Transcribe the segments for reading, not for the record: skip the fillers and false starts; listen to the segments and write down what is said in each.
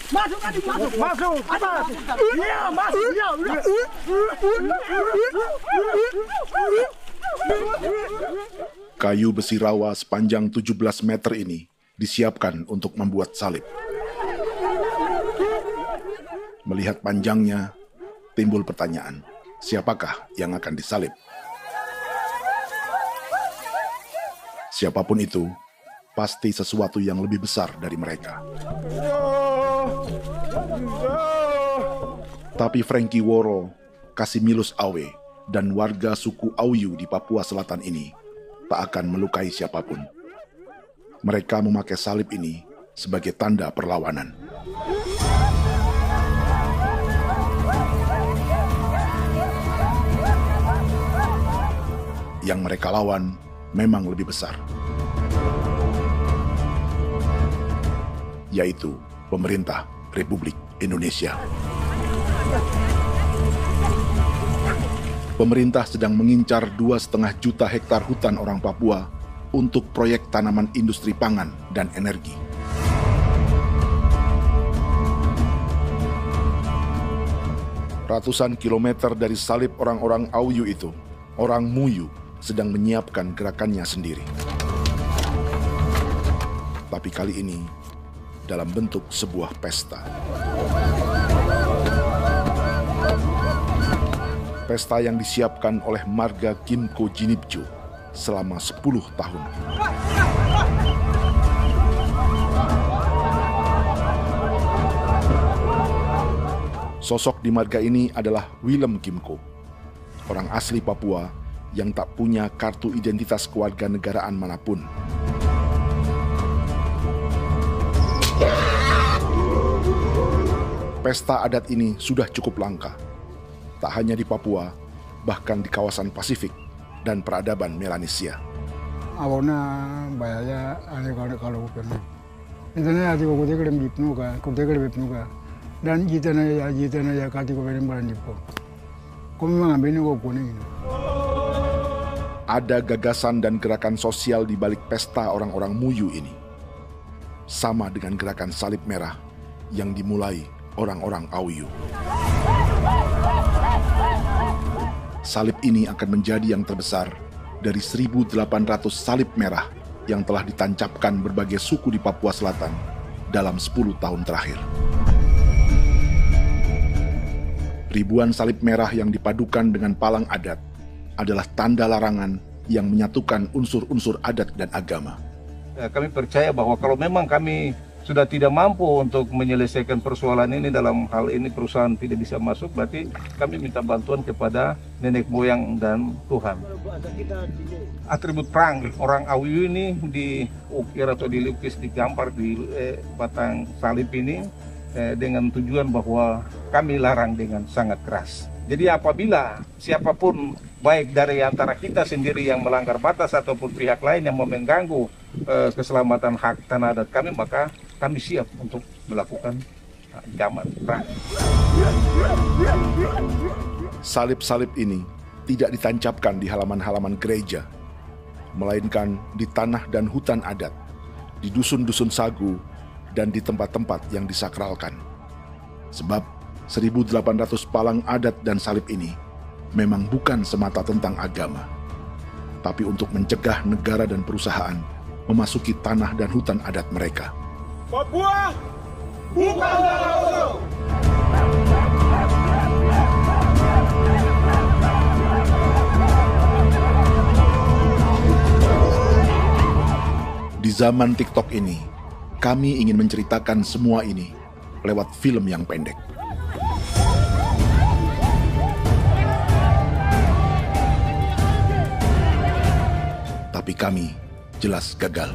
Masuk. Iya, masuk. Iya, udah. Kayu besi rawa sepanjang 17 meter ini disiapkan untuk membuat salib. Melihat panjangnya, timbul pertanyaan, siapakah yang akan disalib? Siapapun itu, pasti sesuatu yang lebih besar dari mereka. Tapi Frankie Woro, Casimilus Awe, dan warga suku Auyu di Papua Selatan ini tak akan melukai siapapun. Mereka memakai salib ini sebagai tanda perlawanan. Yang mereka lawan memang lebih besar, yaitu pemerintah Republik Indonesia. Pemerintah sedang mengincar 2,5 juta hektar hutan orang Papua untuk proyek tanaman industri pangan dan energi. Ratusan kilometer dari salib orang-orang Auyu itu, orang Muyu sedang menyiapkan gerakannya sendiri. Tapi kali ini dalam bentuk sebuah pesta. Pesta yang disiapkan oleh marga Kimco Jinibju selama 10 tahun. Sosok di marga ini adalah Willem Kimco, orang asli Papua yang tak punya kartu identitas kewarganegaraan manapun. Pesta adat ini sudah cukup langka. Tak hanya di Papua, bahkan di kawasan Pasifik dan peradaban Melanesia. Awalnya bayarnya kalau pernah. Internet ada kode kerem bipnuka, dan jitana ya kati ko berem baran dipo. Kami mengambil ko kuning. Ada gagasan dan gerakan sosial di balik pesta orang-orang Muyu ini. Sama dengan gerakan salib merah yang dimulai orang-orang Auyu. Salib ini akan menjadi yang terbesar dari 1.800 salib merah yang telah ditancapkan berbagai suku di Papua Selatan dalam 10 tahun terakhir. Ribuan salib merah yang dipadukan dengan palang adat adalah tanda larangan yang menyatukan unsur-unsur adat dan agama. Kami percaya bahwa kalau memang kami sudah tidak mampu untuk menyelesaikan persoalan ini, dalam hal ini perusahaan tidak bisa masuk, berarti kami minta bantuan kepada nenek moyang dan Tuhan. Atribut perang orang Auyu ini diukir atau dilukis, digambar di batang salib ini dengan tujuan bahwa kami larang dengan sangat keras. Jadi apabila siapapun, baik dari antara kita sendiri yang melanggar batas ataupun pihak lain yang mengganggu keselamatan hak tanah adat kami, maka kami siap untuk melakukan ancaman perang. Salib-salib ini tidak ditancapkan di halaman-halaman gereja, melainkan di tanah dan hutan adat, di dusun-dusun sagu, dan di tempat-tempat yang disakralkan. Sebab 1.800 palang adat dan salib ini memang bukan semata tentang agama, tapi untuk mencegah negara dan perusahaan memasuki tanah dan hutan adat mereka. Papua bukan negara kosong. Di zaman TikTok ini, kami ingin menceritakan semua ini lewat film yang pendek. Tapi kami jelas gagal.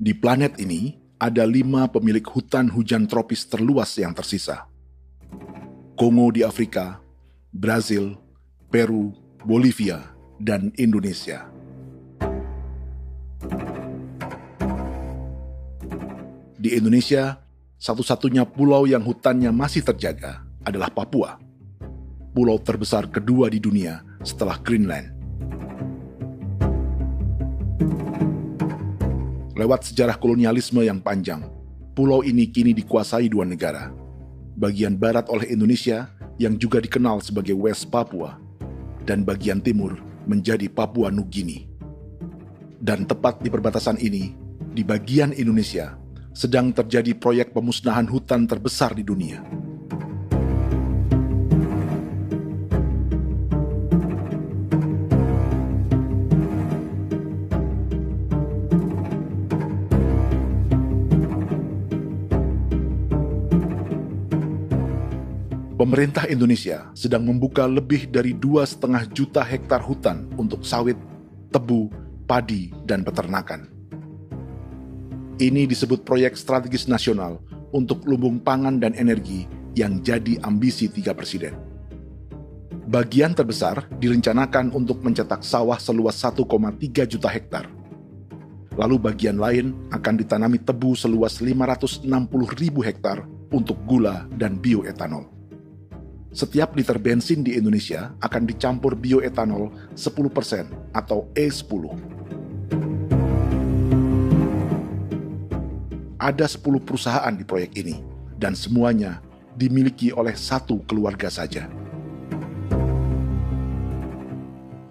Di planet ini, ada 5 pemilik hutan hujan tropis terluas yang tersisa. Kongo di Afrika, Brazil, Peru, Bolivia, dan Indonesia. Di Indonesia, satu-satunya pulau yang hutannya masih terjaga adalah Papua, pulau terbesar kedua di dunia setelah Greenland. Lewat sejarah kolonialisme yang panjang, pulau ini kini dikuasai 2 negara. Bagian barat oleh Indonesia yang juga dikenal sebagai West Papua, dan bagian timur menjadi Papua Nugini. Dan tepat di perbatasan ini, di bagian Indonesia, sedang terjadi proyek pemusnahan hutan terbesar di dunia. Pemerintah Indonesia sedang membuka lebih dari 2,5 juta hektar hutan untuk sawit, tebu, padi, dan peternakan. Ini disebut proyek strategis nasional untuk lumbung pangan dan energi yang jadi ambisi 3 presiden. Bagian terbesar direncanakan untuk mencetak sawah seluas 1,3 juta hektar. Lalu bagian lain akan ditanami tebu seluas 560.000 hektar untuk gula dan bioetanol. Setiap liter bensin di Indonesia akan dicampur bioetanol 10% atau E10. Ada 10 perusahaan di proyek ini, dan semuanya dimiliki oleh 1 keluarga saja.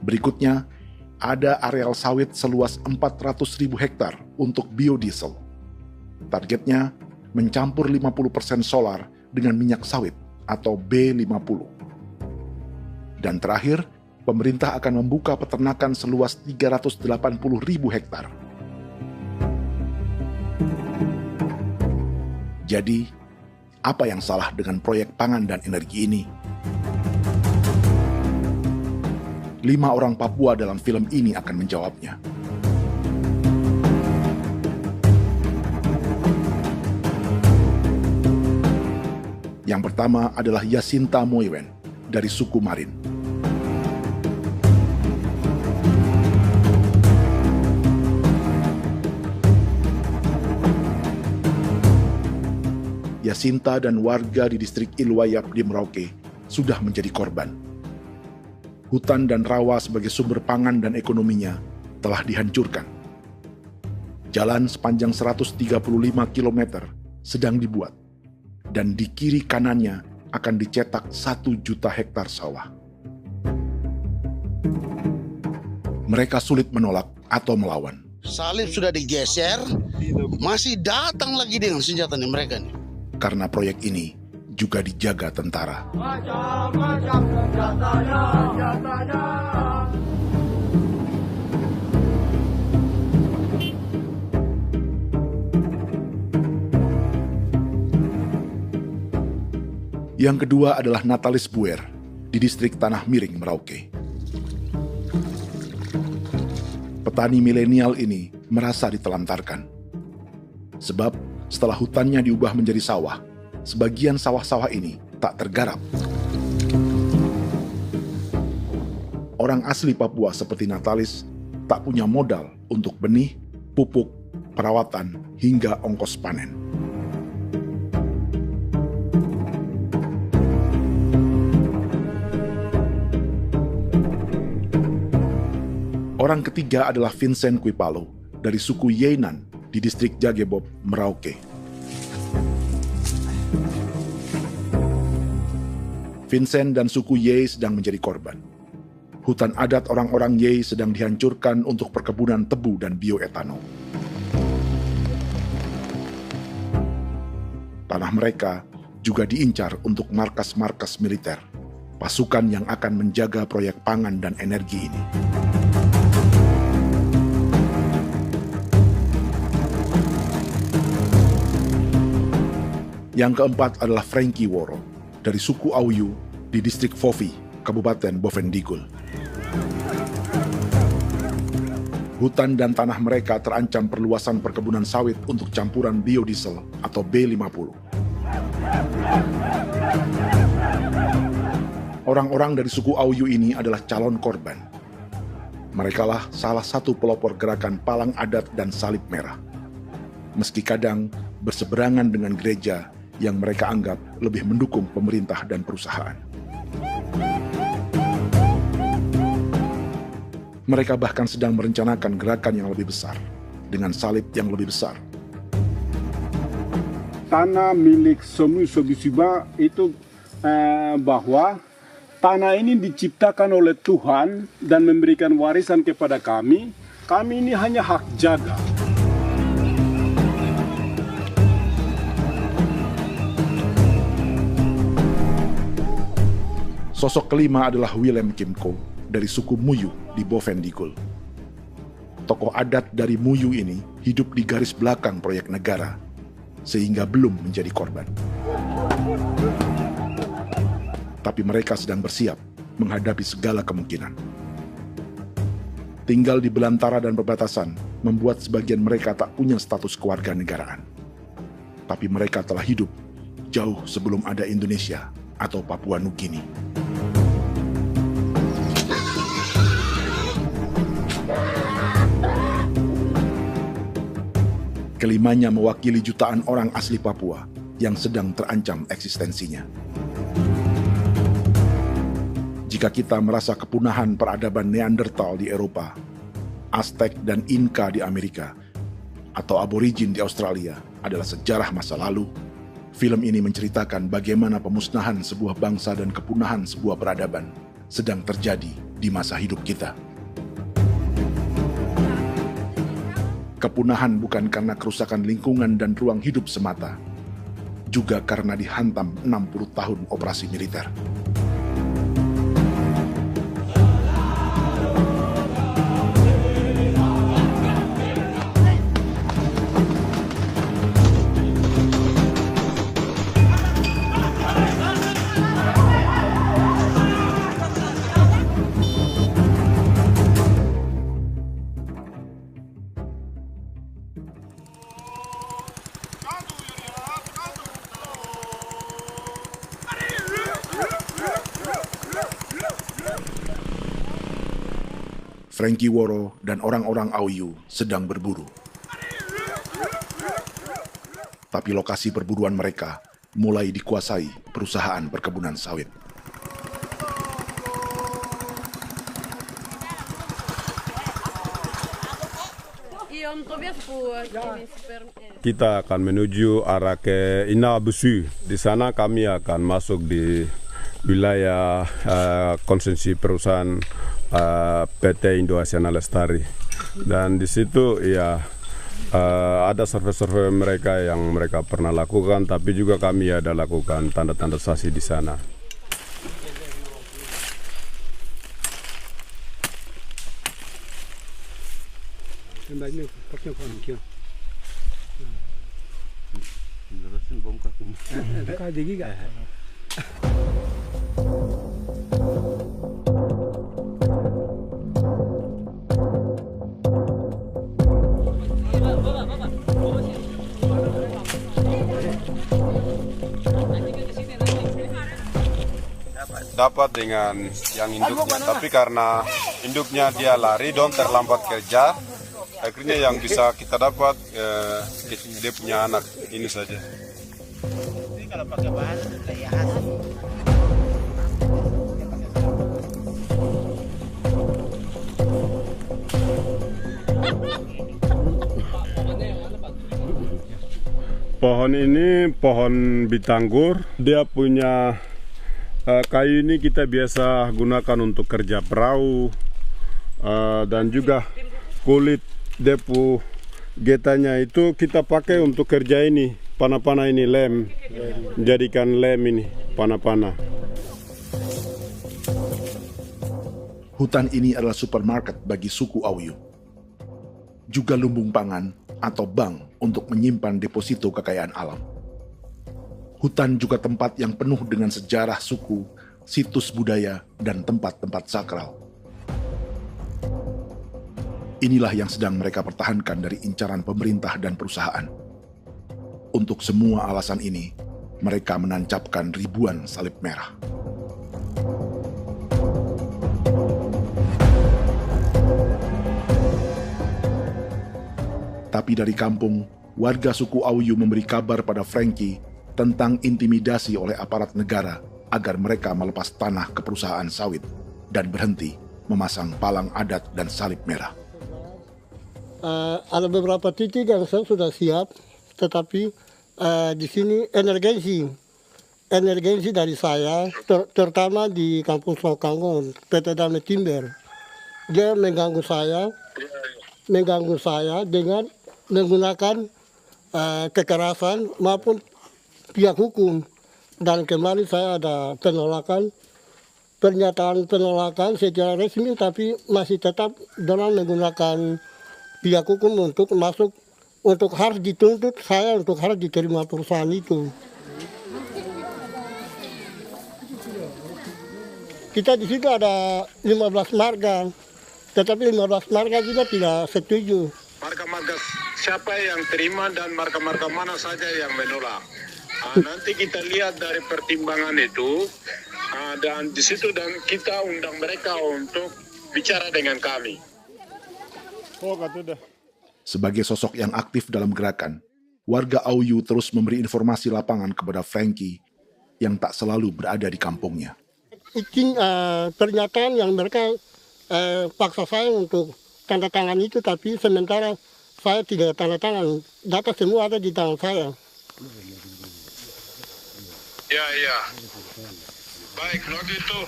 Berikutnya, ada areal sawit seluas 400.000 hektar untuk biodiesel. Targetnya mencampur 50% solar dengan minyak sawit atau B50. Dan terakhir, pemerintah akan membuka peternakan seluas 380.000 hektar. Jadi, apa yang salah dengan proyek pangan dan energi ini? 5 orang Papua dalam film ini akan menjawabnya. Yang pertama adalah Yasinta Moiwen dari suku Marin. Yasinta dan warga di distrik Ilwayap di Merauke sudah menjadi korban. Hutan dan rawa sebagai sumber pangan dan ekonominya telah dihancurkan. Jalan sepanjang 135 km sedang dibuat, dan di kiri kanannya akan dicetak 1 juta hektar sawah. Mereka sulit menolak atau melawan. Salib sudah digeser, masih datang lagi dengan senjata mereka nih. Karena proyek ini juga dijaga tentara. Macam-macam senjatanya. Yang kedua adalah Natalis Buer di distrik Tanah Miring, Merauke. Petani milenial ini merasa ditelantarkan. Sebab setelah hutannya diubah menjadi sawah, sebagian sawah-sawah ini tak tergarap. Orang asli Papua seperti Natalis tak punya modal untuk benih, pupuk, perawatan, hingga ongkos panen. Orang ketiga adalah Vincent Kuipalo dari suku Yenan di distrik Jagebob, Merauke. Vincent dan suku Ye sedang menjadi korban. Hutan adat orang-orang Ye sedang dihancurkan untuk perkebunan tebu dan bioetanol. Tanah mereka juga diincar untuk markas-markas militer, pasukan yang akan menjaga proyek pangan dan energi ini. Yang keempat adalah Frankie Woro dari suku Auyu di distrik Fofi, Kabupaten Bovendigul. Hutan dan tanah mereka terancam perluasan perkebunan sawit untuk campuran biodiesel atau B50. Orang-orang dari suku Auyu ini adalah calon korban. Merekalah salah satu pelopor gerakan Palang Adat dan Salib Merah. Meski kadang berseberangan dengan gereja yang mereka anggap lebih mendukung pemerintah dan perusahaan. Mereka bahkan sedang merencanakan gerakan yang lebih besar, dengan salib yang lebih besar. Tanah milik Somu Sobisiba itu bahwa tanah ini diciptakan oleh Tuhan dan memberikan warisan kepada kami. Kami ini hanya hak jaga. Sosok kelima adalah Willem Kimco dari suku Muyu di Bovendigul. Tokoh adat dari Muyu ini hidup di garis belakang proyek negara, sehingga belum menjadi korban. Tapi mereka sedang bersiap menghadapi segala kemungkinan. Tinggal di belantara dan perbatasan membuat sebagian mereka tak punya status kewarganegaraan. Tapi mereka telah hidup jauh sebelum ada Indonesia atau Papua Nugini. Kelimanya mewakili jutaan orang asli Papua yang sedang terancam eksistensinya. Jika kita merasa kepunahan peradaban Neanderthal di Eropa, Aztec dan Inca di Amerika, atau aborigin di Australia adalah sejarah masa lalu, film ini menceritakan bagaimana pemusnahan sebuah bangsa dan kepunahan sebuah peradaban sedang terjadi di masa hidup kita. Kepunahan bukan karena kerusakan lingkungan dan ruang hidup semata, juga karena dihantam 60 tahun operasi militer. Frankie Woro dan orang-orang Auyu sedang berburu. Tapi lokasi perburuan mereka mulai dikuasai perusahaan perkebunan sawit. Kita akan menuju arah ke Inabusu. Di sana kami akan masuk di wilayah konsesi perusahaan PT Indo Asiana Lestari, dan di situ ya ada survei-survei mereka yang mereka pernah lakukan, tapi juga kami ada lakukan tanda-tanda saksi di sana. Dapat dengan yang induknya, tapi karena induknya dia lari dan terlambat kerja, akhirnya yang bisa kita dapat dia punya anak ini saja. Ini kalau pakai bahan kayak hasil. Pohon ini pohon bitanggur, dia punya kayu ini kita biasa gunakan untuk kerja perahu, dan juga kulit depu getanya itu kita pakai untuk kerja ini, panah-panah ini lem, jadikan lem ini, panah-panah. Hutan ini adalah supermarket bagi suku Auyu. Juga lumbung pangan atau bank untuk menyimpan deposito kekayaan alam. Hutan juga tempat yang penuh dengan sejarah suku, situs budaya, dan tempat-tempat sakral. Inilah yang sedang mereka pertahankan dari incaran pemerintah dan perusahaan. Untuk semua alasan ini, mereka menancapkan ribuan salib merah. Tapi dari kampung, warga suku Auyu memberi kabar pada Frankie tentang intimidasi oleh aparat negara agar mereka melepas tanah ke perusahaan sawit dan berhenti memasang palang adat dan salib merah. Ada beberapa titik yang saya sudah siap, tetapi di sini emergensi dari saya, terutama di Kampung Sokangon, PT Damai Timber. Dia mengganggu saya dengan menggunakan kekerasan maupun pihak hukum. Dan kemarin saya ada pernyataan penolakan secara resmi, tapi masih tetap dengan menggunakan pihak hukum untuk masuk, untuk harus dituntut saya untuk harus diterima perusahaan itu. Kita di situ ada 15 marga, tetapi 15 marga juga tidak setuju. Marga-marga siapa yang terima dan marga-marga mana saja yang menolak. Nanti kita lihat dari pertimbangan itu, dan di situ dan kita undang mereka untuk bicara dengan kami. Sebagai sosok yang aktif dalam gerakan, warga Auyu terus memberi informasi lapangan kepada Frankie yang tak selalu berada di kampungnya. Izin pernyataan yang mereka paksa saya untuk tanda tangan itu, tapi sementara saya tidak tanda tangan. Data semua ada di tangan saya. Ya. Baik, kalau gitu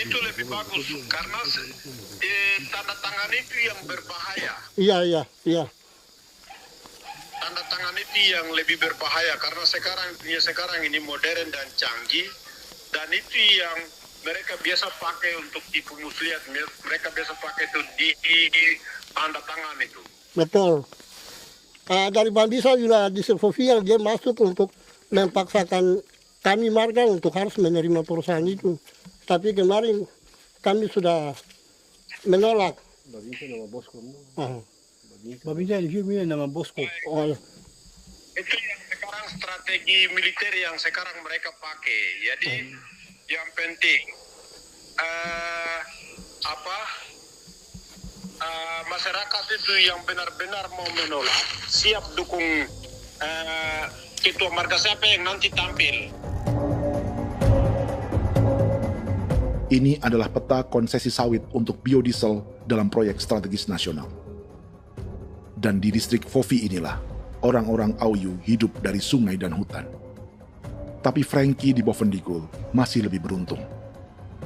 itu lebih bagus karena tanda tangan itu yang berbahaya. Iya. Tanda tangan itu yang lebih berbahaya karena sekarang ini modern dan canggih, dan itu yang mereka biasa pakai untuk tipu muslihat. Mereka biasa pakai itu di tanda tangan itu. Betul. Dari Bambisa juga di Sofia dia masuk untuk memaksakan kami marga untuk harus menerima perusahaan itu. Tapi kemarin kami sudah menolak. Babinsa nama bosku. Babinsa di sini nama bosku. Itu yang sekarang strategi militer yang sekarang mereka pakai. Jadi yang penting masyarakat itu yang benar-benar mau menolak siap dukung ketua marga siapa yang nanti tampil. Ini adalah peta konsesi sawit untuk biodiesel dalam proyek strategis nasional. Dan di distrik Fofi inilah, orang-orang Auyu hidup dari sungai dan hutan. Tapi Frankie di Bovendigul masih lebih beruntung.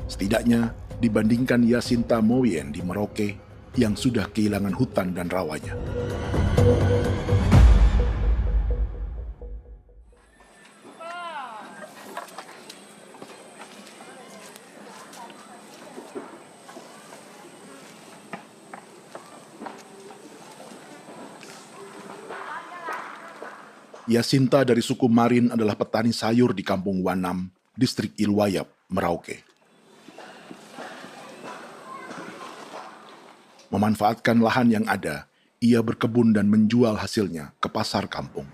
Setidaknya dibandingkan Yasinta Moyen di Merauke yang sudah kehilangan hutan dan rawanya. Yasinta dari suku Marin adalah petani sayur di Kampung Wanam, distrik Ilwayap, Merauke. Memanfaatkan lahan yang ada, ia berkebun dan menjual hasilnya ke pasar kampung.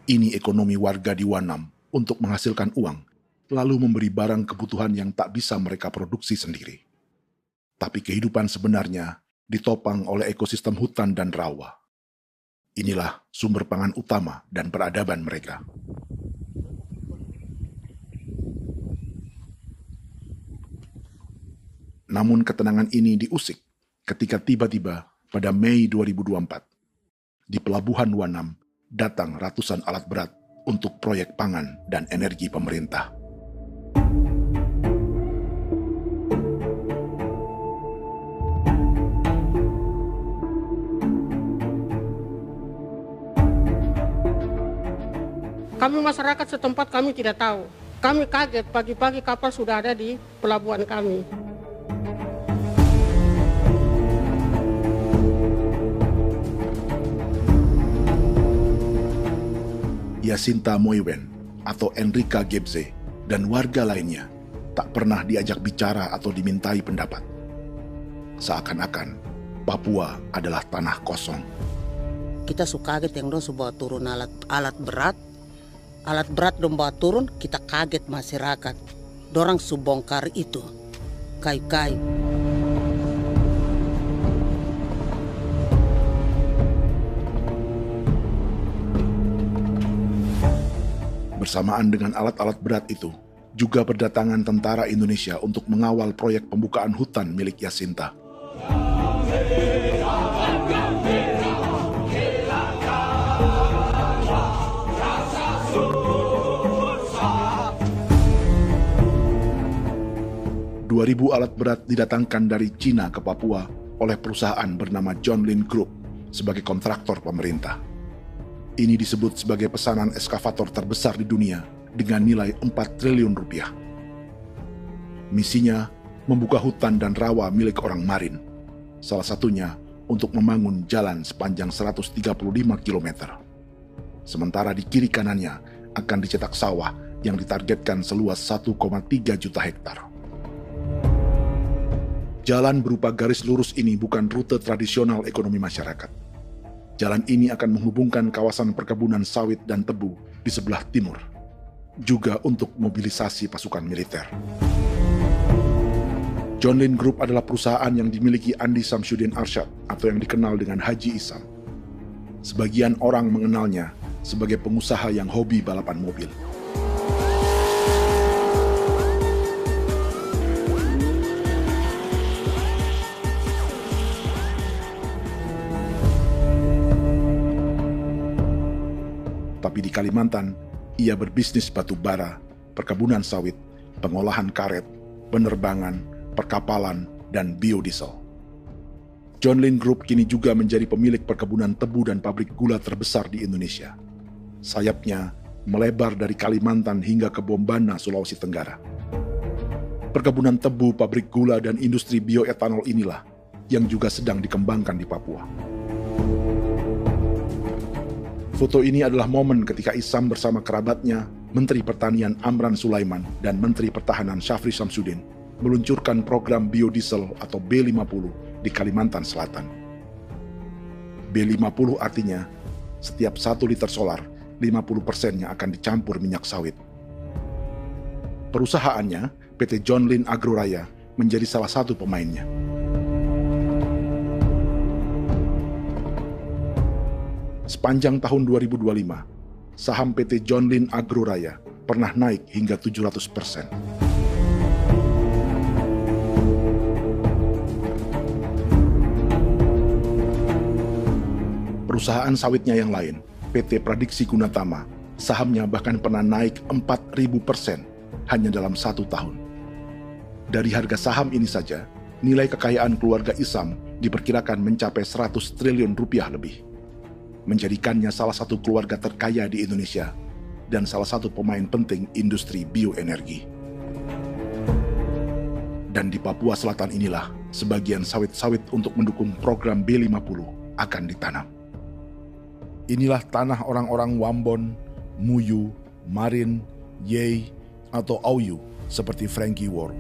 Ini ekonomi warga di Wanam untuk menghasilkan uang, lalu memberi barang kebutuhan yang tak bisa mereka produksi sendiri. Tapi kehidupan sebenarnya ditopang oleh ekosistem hutan dan rawa. Inilah sumber pangan utama dan peradaban mereka. Namun ketenangan ini diusik ketika tiba-tiba pada Mei 2024, di Pelabuhan Wanam datang ratusan alat berat untuk proyek pangan dan energi pemerintah. Kami masyarakat setempat kami tidak tahu. Kami kaget pagi-pagi kapal sudah ada di pelabuhan kami. Yasinta Moywen atau Enrika Gebze dan warga lainnya tak pernah diajak bicara atau dimintai pendapat. Seakan-akan Papua adalah tanah kosong. Kita suka kaget yang dong bawa turun alat berat dong bawa turun, kita kaget masyarakat. Dorang subongkar itu kayu-kayu. Bersamaan dengan alat-alat berat itu, juga berdatangan tentara Indonesia untuk mengawal proyek pembukaan hutan milik Jacinta. Ribu alat berat didatangkan dari Cina ke Papua oleh perusahaan bernama John Lin Group sebagai kontraktor pemerintah. Ini disebut sebagai pesanan eskavator terbesar di dunia dengan nilai 4 triliun rupiah. Misinya membuka hutan dan rawa milik orang Marin, salah satunya untuk membangun jalan sepanjang 135 km. Sementara di kiri kanannya akan dicetak sawah yang ditargetkan seluas 1,3 juta hektar. Jalan berupa garis lurus ini bukan rute tradisional ekonomi masyarakat. Jalan ini akan menghubungkan kawasan perkebunan sawit dan tebu di sebelah timur, juga untuk mobilisasi pasukan militer. John Lin Group adalah perusahaan yang dimiliki Andi Samsudin Arsyad atau yang dikenal dengan Haji Isam. Sebagian orang mengenalnya sebagai pengusaha yang hobi balapan mobil. Tapi di Kalimantan, ia berbisnis batu bara, perkebunan sawit, pengolahan karet, penerbangan, perkapalan, dan biodiesel. John Lin Group kini juga menjadi pemilik perkebunan tebu dan pabrik gula terbesar di Indonesia. Sayapnya melebar dari Kalimantan hingga ke Bombana, Sulawesi Tenggara. Perkebunan tebu, pabrik gula, dan industri bioetanol inilah yang juga sedang dikembangkan di Papua. Foto ini adalah momen ketika Isam bersama kerabatnya, Menteri Pertanian Amran Sulaiman dan Menteri Pertahanan Syafri Samsudin meluncurkan program biodiesel atau B50 di Kalimantan Selatan. B50 artinya setiap 1 liter solar, 50%-nya akan dicampur minyak sawit. Perusahaannya, PT John Lin Agroraya, menjadi salah satu pemainnya. Sepanjang tahun 2025, saham PT John Lin Agroraya pernah naik hingga 700%. Perusahaan sawitnya yang lain, PT Pradiksi Gunatama, sahamnya bahkan pernah naik 4.000% hanya dalam 1 tahun. Dari harga saham ini saja, nilai kekayaan keluarga Isam diperkirakan mencapai 100 triliun rupiah lebih, menjadikannya salah satu keluarga terkaya di Indonesia dan salah satu pemain penting industri bioenergi. Dan di Papua Selatan inilah sebagian sawit-sawit untuk mendukung program B50 akan ditanam. Inilah tanah orang-orang Wambon, Muyu, Marin, Yei, atau Auyu seperti Frankie Ward.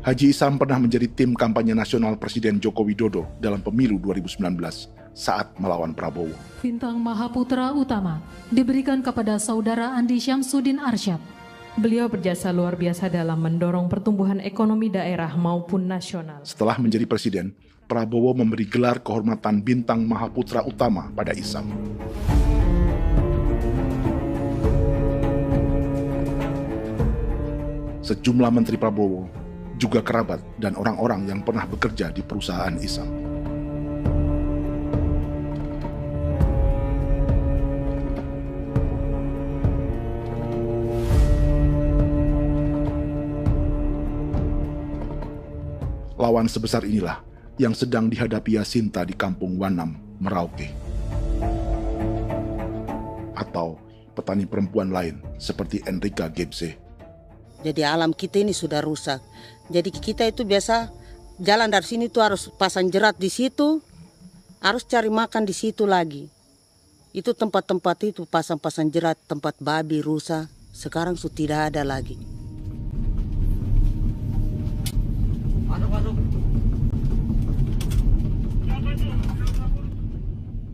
Haji Isam pernah menjadi tim kampanye nasional Presiden Joko Widodo dalam pemilu 2019 saat melawan Prabowo. Bintang Mahaputra Utama diberikan kepada Saudara Andi Syamsuddin Arsyad. Beliau berjasa luar biasa dalam mendorong pertumbuhan ekonomi daerah maupun nasional. Setelah menjadi presiden, Prabowo memberi gelar kehormatan Bintang Mahaputra Utama pada Isam. Sejumlah menteri Prabowo, juga kerabat dan orang-orang yang pernah bekerja di perusahaan Isam. Lawan sebesar inilah yang sedang dihadapi Jacinta di kampung Wanam, Merauke. Atau petani perempuan lain seperti Enrika Gebze. Jadi alam kita ini sudah rusak. Jadi kita itu biasa jalan dari sini tuh harus pasang jerat di situ, harus cari makan di situ lagi. Itu tempat-tempat itu pasang-pasang jerat, tempat babi, rusa, sekarang sudah tidak ada lagi.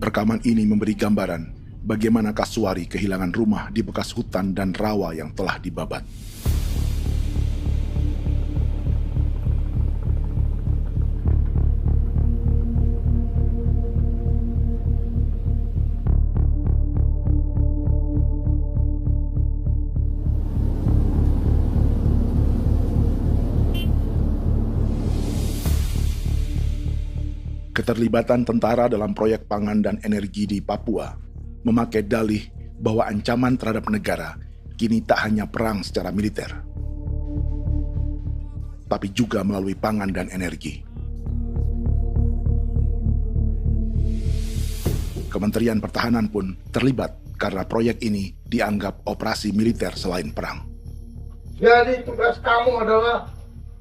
Rekaman ini memberi gambaran bagaimana Kasuari kehilangan rumah di bekas hutan dan rawa yang telah dibabat. Keterlibatan tentara dalam proyek pangan dan energi di Papua memakai dalih bahwa ancaman terhadap negara kini tak hanya perang secara militer, tapi juga melalui pangan dan energi. Kementerian Pertahanan pun terlibat karena proyek ini dianggap operasi militer selain perang. Jadi tugas kamu adalah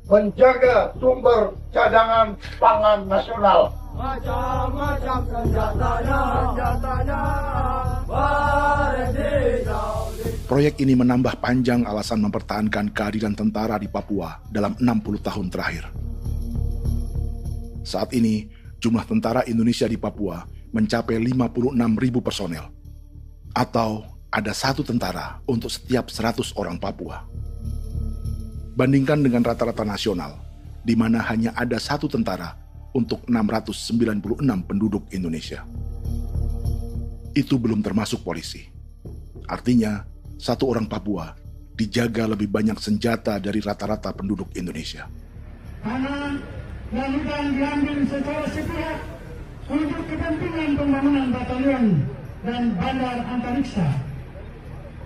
menjaga sumber cadangan pangan nasional. Macam-macam senjatanya, Proyek ini menambah panjang alasan mempertahankan kehadiran tentara di Papua dalam 60 tahun terakhir. Saat ini, jumlah tentara Indonesia di Papua mencapai 56.000 personel, atau ada 1 tentara untuk setiap 100 orang Papua. Bandingkan dengan rata-rata nasional, di mana hanya ada 1 tentara untuk 696 penduduk Indonesia. Itu belum termasuk polisi. Artinya, 1 orang Papua dijaga lebih banyak senjata dari rata-rata penduduk Indonesia. Tanah dan hutan diambil secara sepihak untuk kepentingan pembangunan batalion dan bandar antariksa.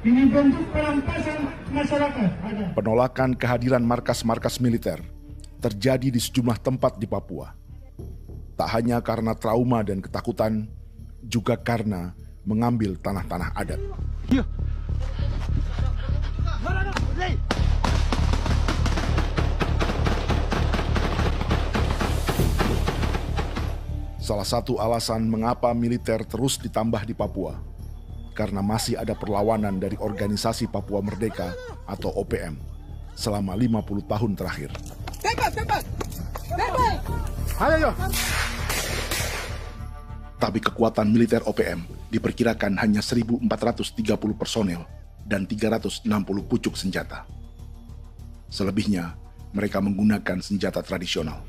Ini bentuk perampasan masyarakat. Penolakan kehadiran markas-markas militer terjadi di sejumlah tempat di Papua. Tak hanya karena trauma dan ketakutan, juga karena mengambil tanah-tanah adat. Salah satu alasan mengapa militer terus ditambah di Papua, karena masih ada perlawanan dari Organisasi Papua Merdeka atau OPM selama 50 tahun terakhir. Ayo. Tapi kekuatan militer OPM diperkirakan hanya 1.430 personel dan 360 pucuk senjata. Selebihnya, mereka menggunakan senjata tradisional.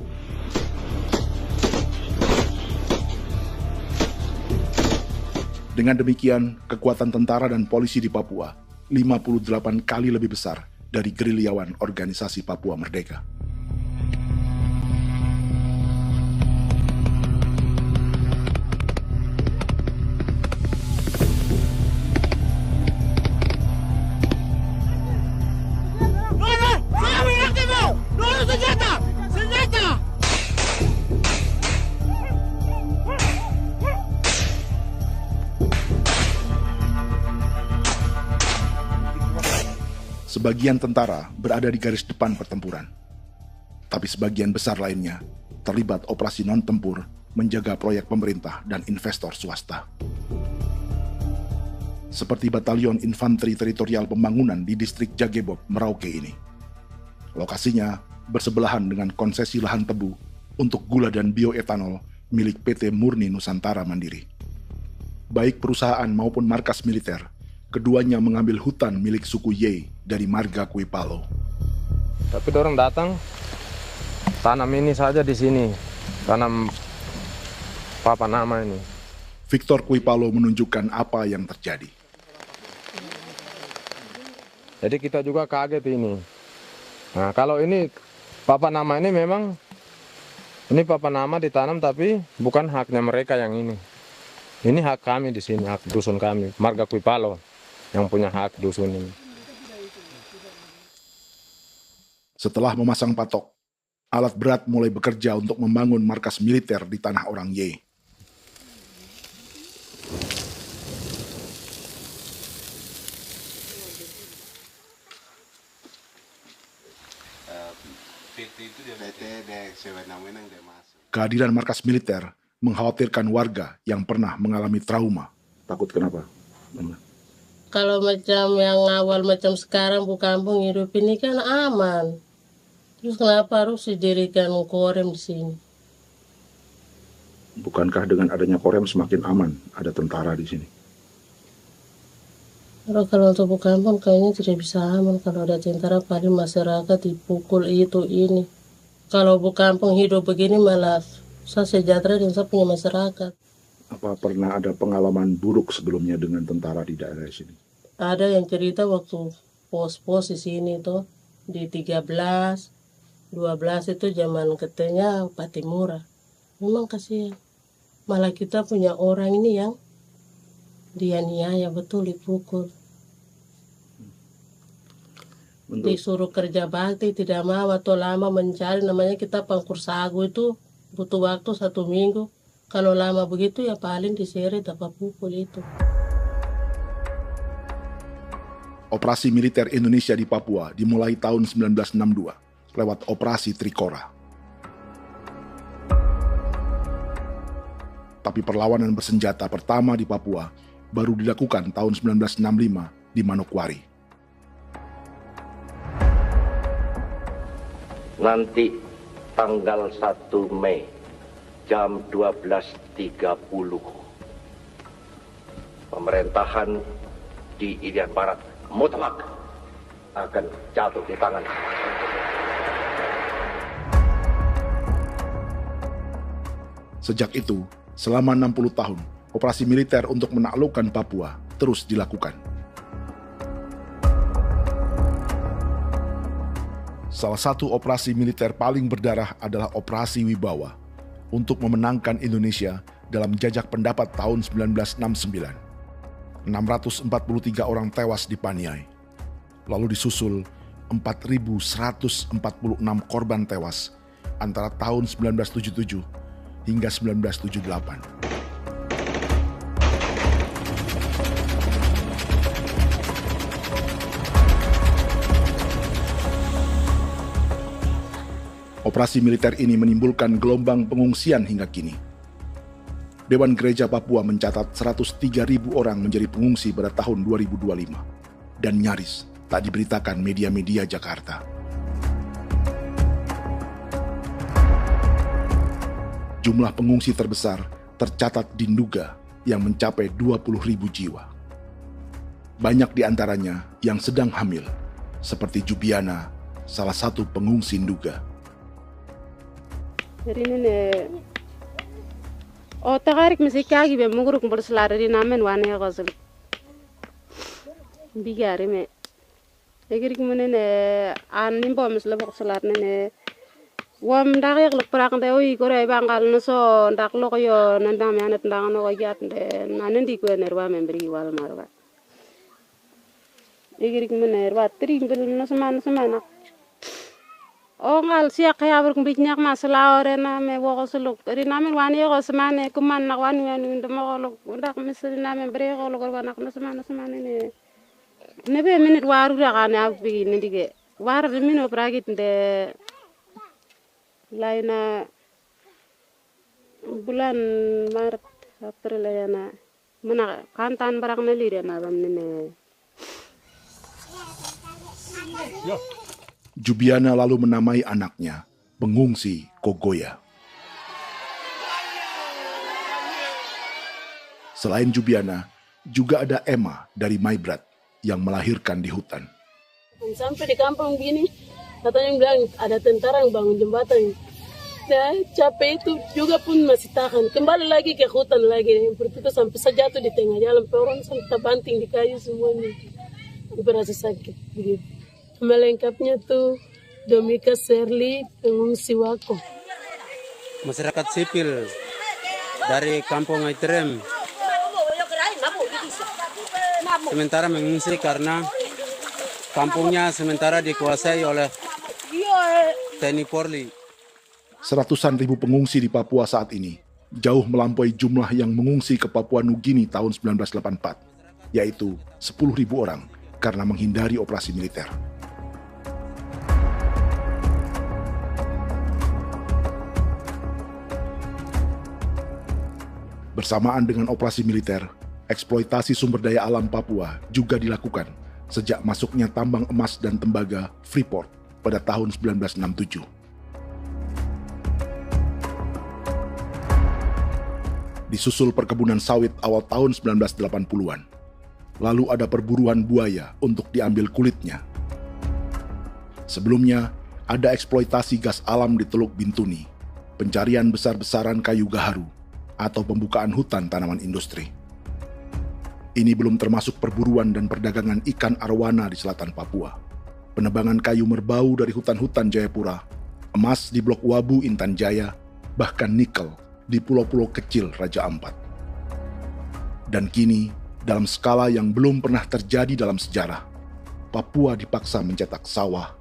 Dengan demikian, kekuatan tentara dan polisi di Papua 58 kali lebih besar dari gerilyawan Organisasi Papua Merdeka. Sebagian tentara berada di garis depan pertempuran, tapi sebagian besar lainnya terlibat operasi non-tempur menjaga proyek pemerintah dan investor swasta. Seperti Batalion Infanteri Teritorial Pembangunan di distrik Jagebob, Merauke ini. Lokasinya bersebelahan dengan konsesi lahan tebu untuk gula dan bioetanol milik PT Murni Nusantara Mandiri. Baik perusahaan maupun markas militer, keduanya mengambil hutan milik suku Ye dari marga Kuipalo. Tapi dorong datang, tanam ini saja di sini, tanam papan nama ini. Victor Kuipalo menunjukkan apa yang terjadi. Jadi kita juga kaget ini. Nah, kalau ini papan nama ini memang, ini papan nama ditanam tapi bukan haknya mereka yang ini. Ini hak kami di sini, hak dusun kami, marga Kuipalo yang punya hak dusun ini. Setelah memasang patok, alat berat mulai bekerja untuk membangun markas militer di tanah orang Ye. Kehadiran markas militer mengkhawatirkan warga yang pernah mengalami trauma. Takut kenapa? Kalau macam yang awal macam sekarang bu kampung hidup ini kan aman. Terus kenapa harus didirikan korem di sini? Bukankah dengan adanya Korem semakin aman ada tentara di sini? Kalau untuk kampung kayaknya tidak bisa aman kalau ada tentara, paling masyarakat dipukul itu ini. Kalau kampung hidup begini malah saya sejahtera dan saya punya masyarakat. Apa pernah ada pengalaman buruk sebelumnya dengan tentara di daerah sini? Ada yang cerita waktu pos-pos di sini tuh di 13, 12 itu zaman katanya Patimura. Memang kasihan. Malah kita punya orang ini yang dianiaya betul, dipukul. Disuruh kerja bakti tidak mau atau lama mencari, namanya kita pangkur sagu itu butuh waktu 1 minggu. Kalau lama begitu ya paling diseret apa pukul itu. Operasi militer Indonesia di Papua dimulai tahun 1962 lewat Operasi Trikora. Tapi perlawanan bersenjata pertama di Papua baru dilakukan tahun 1965 di Manokwari. Nanti tanggal 1 Mei jam 12.30 pemerintahan di Irian Barat mutlak akan jatuh di tangan. Sejak itu, selama 60 tahun, operasi militer untuk menaklukkan Papua terus dilakukan. Salah satu operasi militer paling berdarah adalah Operasi Wibawa untuk memenangkan Indonesia dalam jajak pendapat tahun 1969. 643 orang tewas di Paniai. Lalu disusul 4.146 korban tewas antara tahun 1977 hingga 1978. Operasi militer ini menimbulkan gelombang pengungsian hingga kini. Dewan Gereja Papua mencatat 103.000 orang menjadi pengungsi pada tahun 2025 dan nyaris tak diberitakan media-media Jakarta. Jumlah pengungsi terbesar tercatat di Nduga yang mencapai 20.000 jiwa. Banyak di antaranya yang sedang hamil, seperti Jubiana, salah satu pengungsi Nduga. Jadi ini tagarik mesti kagi be muguruk berselari di namen wane gosel bigari me egirik menene an nimbo misle bok selar nene wam dak yak lek prak de oi gore bangal no so ndak lo yo nandam yanet ndang no yat de nanen di ko nerwa membri wal marwa egirik mener wa tri bel no semana ngal siya kaya berkumpit nyak masalah orena me woko suluk ri namen wani ko semane kuman nak wani ndemo ko ndak misri namen bre ko lo nak no semana ne be minit waru da kana bi ni dige war be mino pragit de laina bulan Maret April yana mana kantan barang na lire na bam ne Jubiana lalu menamai anaknya pengungsi Kogoya. Selain Jubiana, juga ada Emma dari Maibrat yang melahirkan di hutan. Sampai di kampung gini, katanya bilang ada tentara yang bangun jembatan. Nah, capek itu juga pun masih tahan. Kembali lagi ke hutan lagi. Seperti itu sampai sejatuh di tengah jalan. Orang sampai banting di kayu semuanya. Berasa sakit begitu. Melengkapnya tuh Domika Serli, pengungsi Wako. Masyarakat sipil dari kampung Aitrem sementara mengungsi karena kampungnya sementara dikuasai oleh TNI Polri. Seratusan ribu pengungsi di Papua saat ini jauh melampaui jumlah yang mengungsi ke Papua Nugini tahun 1984, yaitu 10.000 orang karena menghindari operasi militer. Bersamaan dengan operasi militer, eksploitasi sumber daya alam Papua juga dilakukan sejak masuknya tambang emas dan tembaga Freeport pada tahun 1967. Disusul perkebunan sawit awal tahun 1980-an. Lalu ada perburuan buaya untuk diambil kulitnya. Sebelumnya, ada eksploitasi gas alam di Teluk Bintuni, pencarian besar-besaran kayu gaharu, atau pembukaan hutan tanaman industri. Ini belum termasuk perburuan dan perdagangan ikan arwana di selatan Papua, penebangan kayu merbau dari hutan-hutan Jayapura, emas di Blok Wabu Intan Jaya, bahkan nikel di pulau-pulau kecil Raja Ampat. Dan kini, dalam skala yang belum pernah terjadi dalam sejarah, Papua dipaksa mencetak sawah,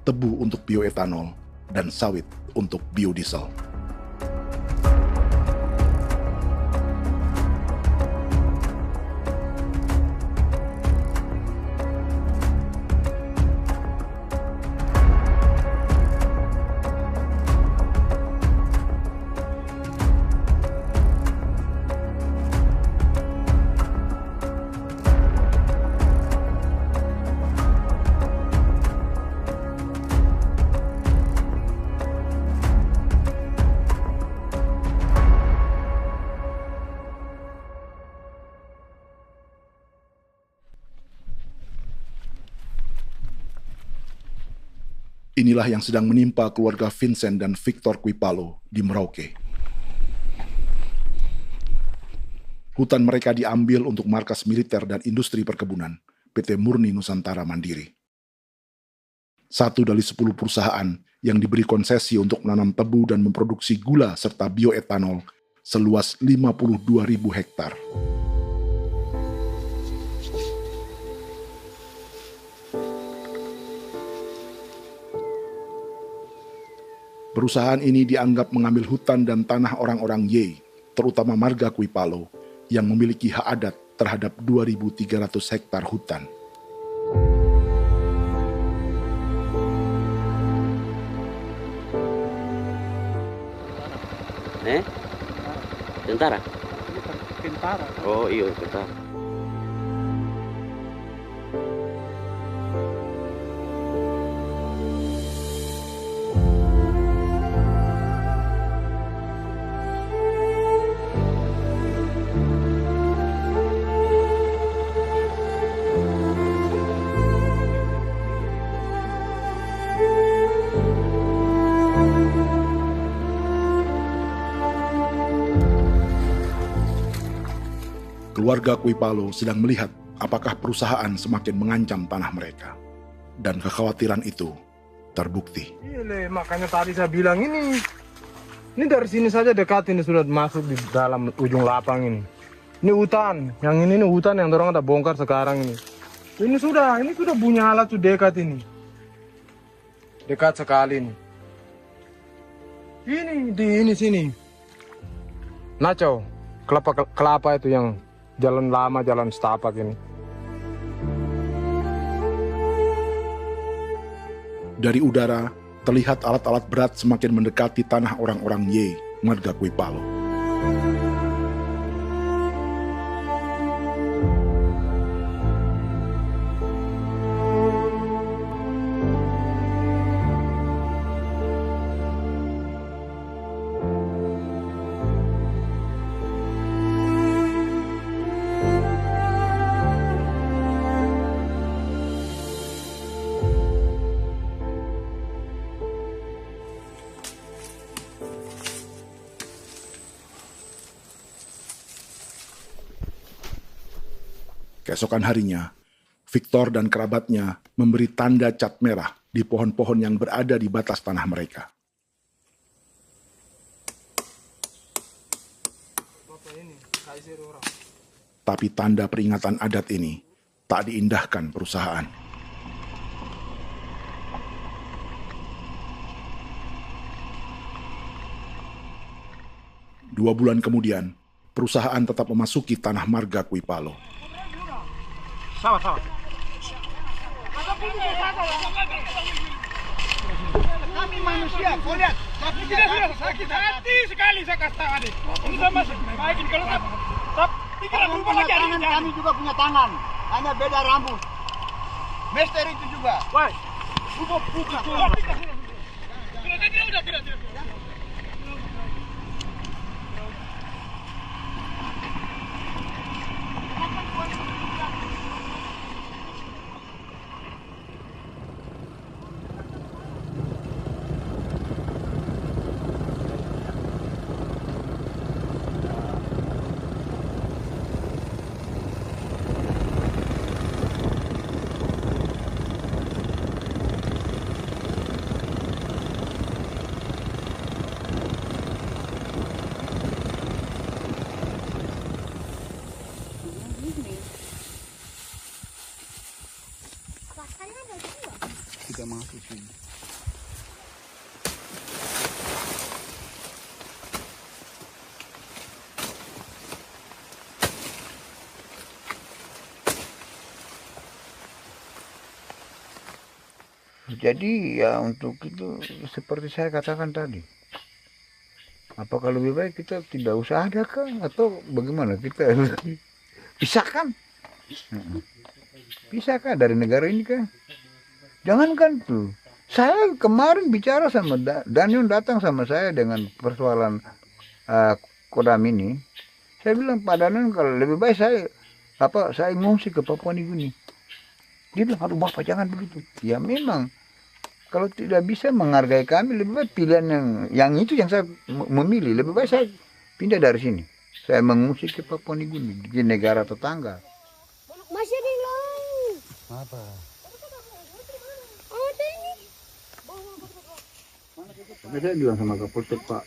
tebu untuk bioetanol, dan sawit untuk biodiesel. Inilah yang sedang menimpa keluarga Vincent dan Victor Kuipalo di Merauke. Hutan mereka diambil untuk markas militer dan industri perkebunan, PT Murni Nusantara Mandiri. 1 dari 10 perusahaan yang diberi konsesi untuk menanam tebu dan memproduksi gula serta bioetanol seluas 52.000 hektar. Perusahaan ini dianggap mengambil hutan dan tanah orang-orang Ye, terutama marga Kuipalo, yang memiliki hak adat terhadap 2.300 hektar hutan. Tentara? Tentara. Oh iya, tentara. Keluarga Kuipalo sedang melihat apakah perusahaan semakin mengancam tanah mereka. Dan kekhawatiran itu terbukti. Iya, makanya tadi saya bilang ini dari sini saja dekat ini sudah masuk di dalam ujung lapang ini. Ini hutan, yang ini hutan yang orang ada bongkar sekarang ini. Ini sudah punya alat sudah dekat ini. Dekat sekali ini. Ini sini. Nacau, kelapa itu yang jalan lama, jalan setapak ini. Dari udara, terlihat alat-alat berat semakin mendekati tanah orang-orang Ye, marga Kuipalo. Keesokan harinya, Victor dan kerabatnya memberi tanda cat merah di pohon-pohon yang berada di batas tanah mereka. Tapi tanda peringatan adat ini tak diindahkan perusahaan. Dua bulan kemudian, perusahaan tetap memasuki tanah marga Kuipalo. Sama. Kami manusia, kau lihat. Tapi tidak sudah sakit hati sekali saya kata adik. Ini sama baik ini kalau tidak berubah lagi adik. Kami juga punya tangan, hanya beda rambut. Mister itu juga. Wah, buka. Tidak. masuk sini. Jadi ya untuk itu seperti saya katakan tadi, apakah lebih baik kita tidak usah ada kan atau bagaimana, kita pisahkan, pisahkan dari negara ini kan, jangankan tuh. Saya kemarin bicara sama Daniel, datang sama saya dengan persoalan Kodam ini. Saya bilang, Pak Daniel, kalau lebih baik saya ngungsi ke Papua Nugini. Dia bilang, aduh Bapak jangan begitu. Ya memang, kalau tidak bisa menghargai kami, lebih baik pilihan yang itu yang saya memilih. Lebih baik saya pindah dari sini. Saya mengungsi ke Papua Nugini, di negara tetangga. Masih di laut. Apa? Ada ini. Saya bilang sama Kapolsek, Pak,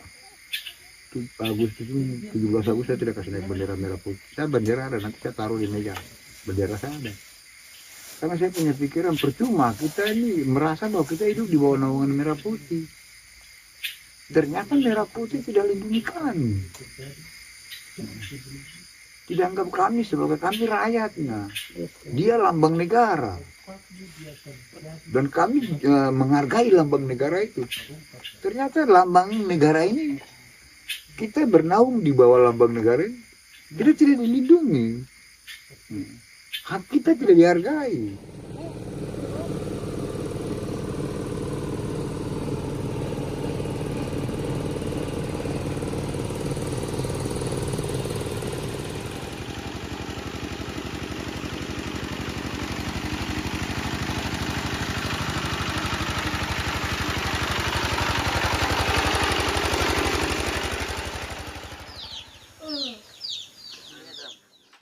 Agustus ini, 17 Agustus saya tidak kasih naik bendera merah putih. Saya bendera ada, nanti saya taruh di meja. Bendera saya ada. Karena saya punya pikiran percuma kita ini merasa bahwa kita hidup di bawah naungan merah putih. Ternyata merah putih tidak lindungi kami. Tidak anggap kami sebagai kami rakyatnya. Dia lambang negara. Dan kami menghargai lambang negara itu. Ternyata lambang negara ini, kita bernaung di bawah lambang negara ini, kita tidak dilindungi. Hak kita tidak dihargai.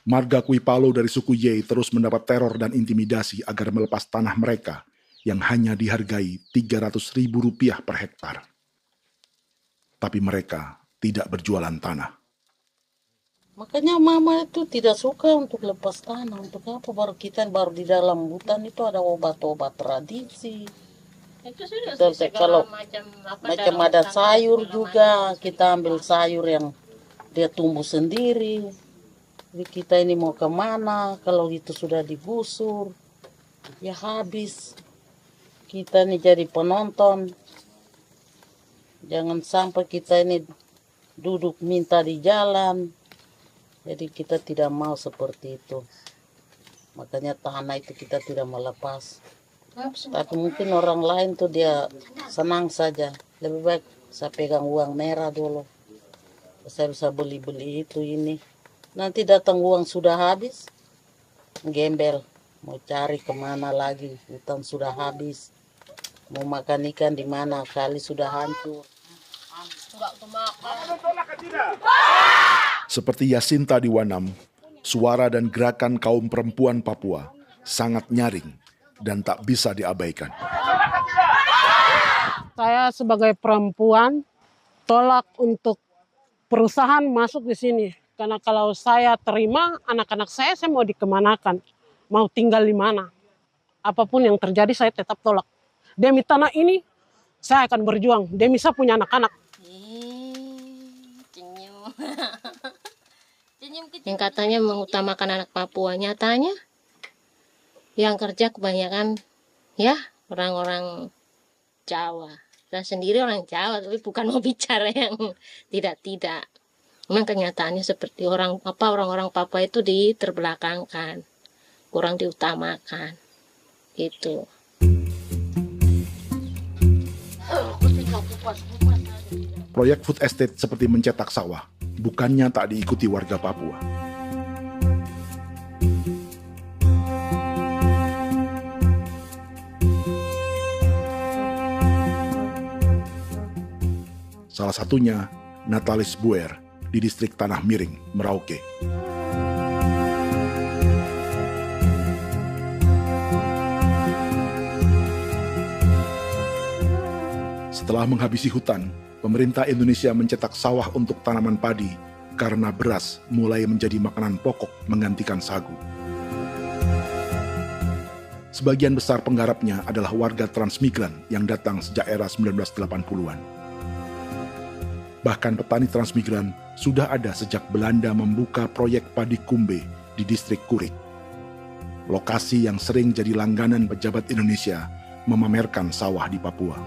Marga Kuipalo dari suku Ye terus mendapat teror dan intimidasi agar melepas tanah mereka yang hanya dihargai Rp300.000 per hektar. Tapi mereka tidak berjualan tanah. Makanya mama itu tidak suka untuk lepas tanah. Untuk apa? Baru di dalam hutan itu ada obat-obat tradisi. Itu sudah Kalau macam ada sayur juga, kita ambil sayur yang dia tumbuh sendiri. Jadi kita ini mau kemana, kalau itu sudah digusur, ya habis. Kita ini jadi penonton. Jangan sampai kita ini duduk minta di jalan. Jadi kita tidak mau seperti itu. Makanya tanah itu kita tidak melepas. Tapi mungkin orang lain tuh dia senang saja. Lebih baik saya pegang uang merah dulu. Saya bisa beli-beli itu ini. Nanti datang uang sudah habis, gembel, mau cari kemana lagi, hutan sudah habis, mau makan ikan di mana, kali sudah hancur. Seperti Yasinta di Wanam, suara dan gerakan kaum perempuan Papua sangat nyaring dan tak bisa diabaikan. Saya sebagai perempuan tolak untuk perusahaan masuk di sini. Karena kalau saya terima anak-anak saya mau dikemanakan, mau tinggal di mana. Apapun yang terjadi saya tetap tolak. Demi tanah ini saya akan berjuang, demi saya punya anak-anak. Yang katanya mengutamakan anak Papua, nyatanya yang kerja kebanyakan ya orang-orang Jawa. Dan sendiri orang Jawa, tapi bukan mau bicara yang tidak-tidak. Memang kenyataannya seperti orang-orang Papua itu diterbelakangkan, kurang diutamakan, gitu. Proyek food estate seperti mencetak sawah, bukannya tak diikuti warga Papua. Salah satunya Natalis Buer di distrik Tanah Miring, Merauke. Setelah menghabisi hutan, pemerintah Indonesia mencetak sawah untuk tanaman padi karena beras mulai menjadi makanan pokok menggantikan sagu. Sebagian besar penggarapnya adalah warga transmigran yang datang sejak era 1980-an. Bahkan petani transmigran sudah ada sejak Belanda membuka proyek padi kumbe di distrik Kurik. Lokasi yang sering jadi langganan pejabat Indonesia memamerkan sawah di Papua.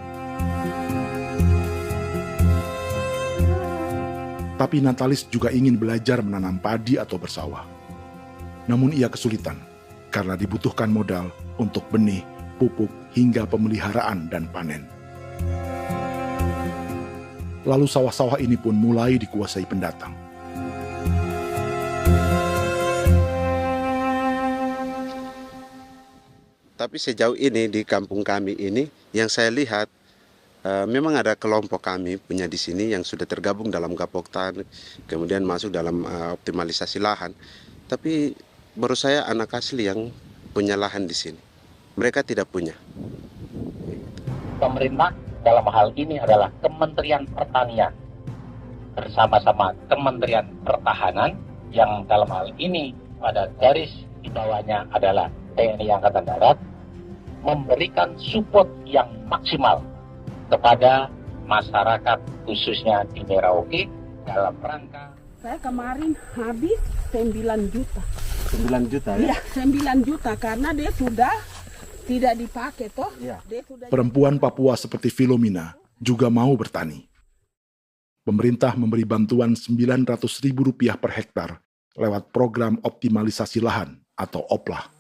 Tapi Natalis juga ingin belajar menanam padi atau bersawah. Namun ia kesulitan karena dibutuhkan modal untuk benih, pupuk, hingga pemeliharaan dan panen. Lalu sawah-sawah ini pun mulai dikuasai pendatang. Tapi sejauh ini di kampung kami ini yang saya lihat memang ada kelompok kami punya di sini yang sudah tergabung dalam Gapoktan, kemudian masuk dalam optimalisasi lahan. Tapi baru saya anak asli yang punya lahan di sini. Mereka tidak punya. Pemerintah dalam hal ini adalah Kementerian Pertanian bersama-sama Kementerian Pertahanan yang dalam hal ini pada garis di bawahnya adalah TNI Angkatan Darat, memberikan support yang maksimal kepada masyarakat khususnya di Merauke dalam rangka. Saya kemarin habis 9 juta. 9 juta ya? Iya, 9 juta karena dia sudah tidak dipakai toh. Ya. Perempuan Papua seperti Filomina juga mau bertani. Pemerintah memberi bantuan Rp900.000 per hektar lewat program optimalisasi lahan atau OPLAH.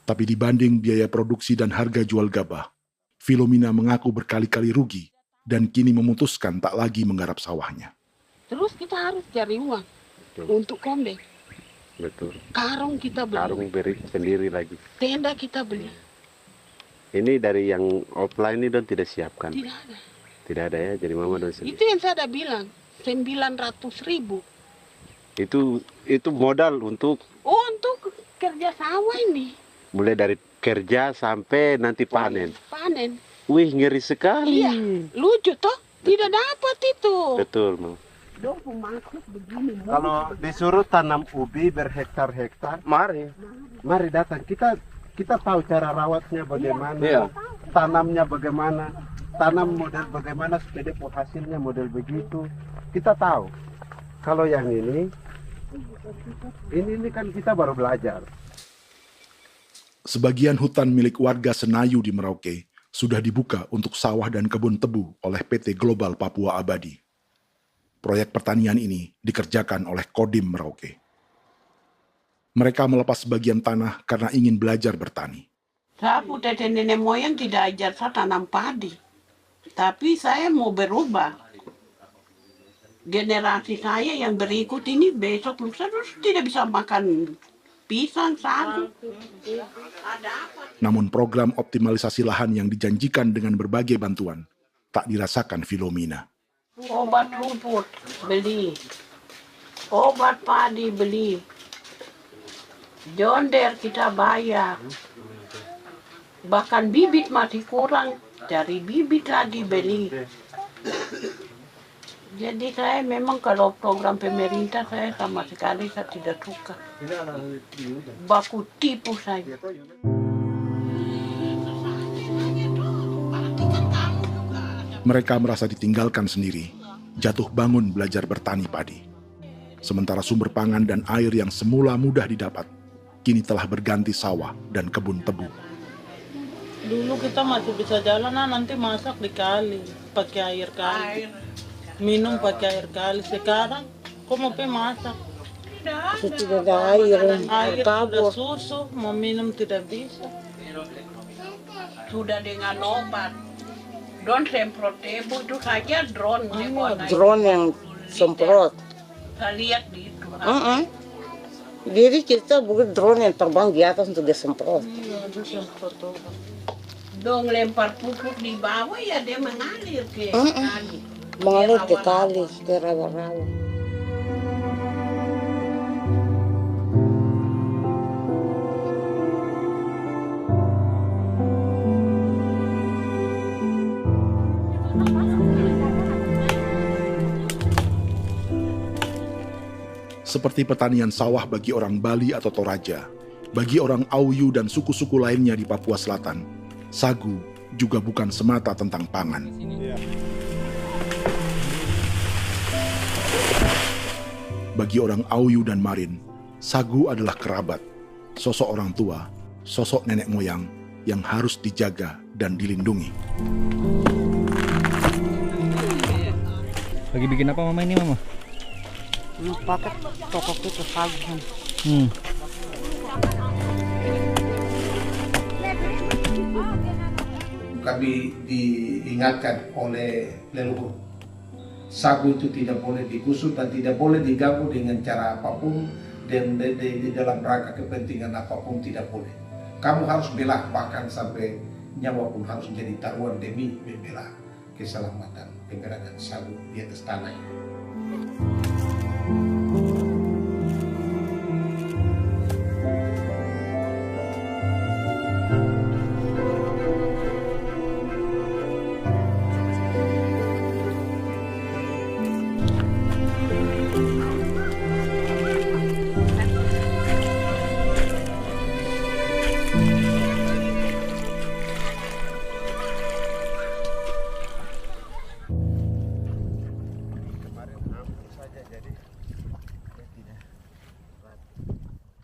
Tapi dibanding biaya produksi dan harga jual gabah, Filomina mengaku berkali-kali rugi dan kini memutuskan tak lagi menggarap sawahnya. Terus kita harus cari uang untuk kombe. Betul. Karung kita beli. Karung beri sendiri lagi. Tenda kita beli. Ini dari yang offline ini don tidak siapkan. Tidak ada. Tidak ada ya, jadi mama don sendiri. Itu yang saya udah bilang, 900.000. Itu modal untuk kerja sawah ini. Mulai dari kerja sampai nanti panen. Panen. Wih, ngeri sekali. Iya, lucu toh? Tidak dapat itu. Betul, Mam. Kalau disuruh tanam ubi berhektar-hektar, mari datang. Kita tahu cara rawatnya bagaimana, iya. Tanamnya bagaimana, tanam model bagaimana supaya hasilnya model begitu. Kita tahu. Kalau yang ini kan kita baru belajar. Sebagian hutan milik warga Senayu di Merauke sudah dibuka untuk sawah dan kebun tebu oleh PT Global Papua Abadi. Proyek pertanian ini dikerjakan oleh Kodim Merauke. Mereka melepas sebagian tanah karena ingin belajar bertani. Saya punya nenek moyang tidak ajar saya tanam padi. Tapi saya mau berubah. Generasi saya yang berikut ini besok lusa tidak bisa makan pisang, sagu. Namun program optimalisasi lahan yang dijanjikan dengan berbagai bantuan tak dirasakan Filomina. Obat rumput beli, obat padi beli, jonder kita bayar, bahkan bibit masih kurang, cari bibit lagi beli. Jadi saya memang kalau program pemerintah saya sama sekali saya tidak suka. Baku tipu saya. Mereka merasa ditinggalkan sendiri, jatuh bangun belajar bertani padi. Sementara sumber pangan dan air yang semula mudah didapat, kini telah berganti sawah dan kebun tebu. Dulu kita masih bisa jalan, nanti masak di kali, pakai air kali. Minum pakai air kali. Sekarang, kok mau masak? Tidak ada air. Air sudah susu, mau minum tidak bisa. Sudah dengan obat. Drone semprot tebu itu saja drone. Drone yang semprot. Saya lihat di itu. Jadi kita bukan drone yang terbang di atas untuk disemprot. Iya, itu semprot obat. Dong lempar pupuk di bawah ya dia mengalir ke kali. Mengalir ke kali, ke rawa-rawa. Seperti pertanian sawah bagi orang Bali atau Toraja, Bagi orang Auyu dan suku-suku lainnya di Papua Selatan, sagu juga bukan semata tentang pangan. Bagi orang Auyu dan Marin, sagu adalah kerabat, sosok orang tua, sosok nenek moyang yang harus dijaga dan dilindungi. Lagi bikin apa mama ini mama? Pakai toko itu sagu. Kami diingatkan oleh leluhur, sagu itu tidak boleh digusur dan tidak boleh diganggu dengan cara apapun, dan di dalam rangka kepentingan apapun tidak boleh. Kamu harus bela, bahkan sampai nyawa pun harus menjadi taruhan demi membela keselamatan penggerakkan sagu di atas tanah ini.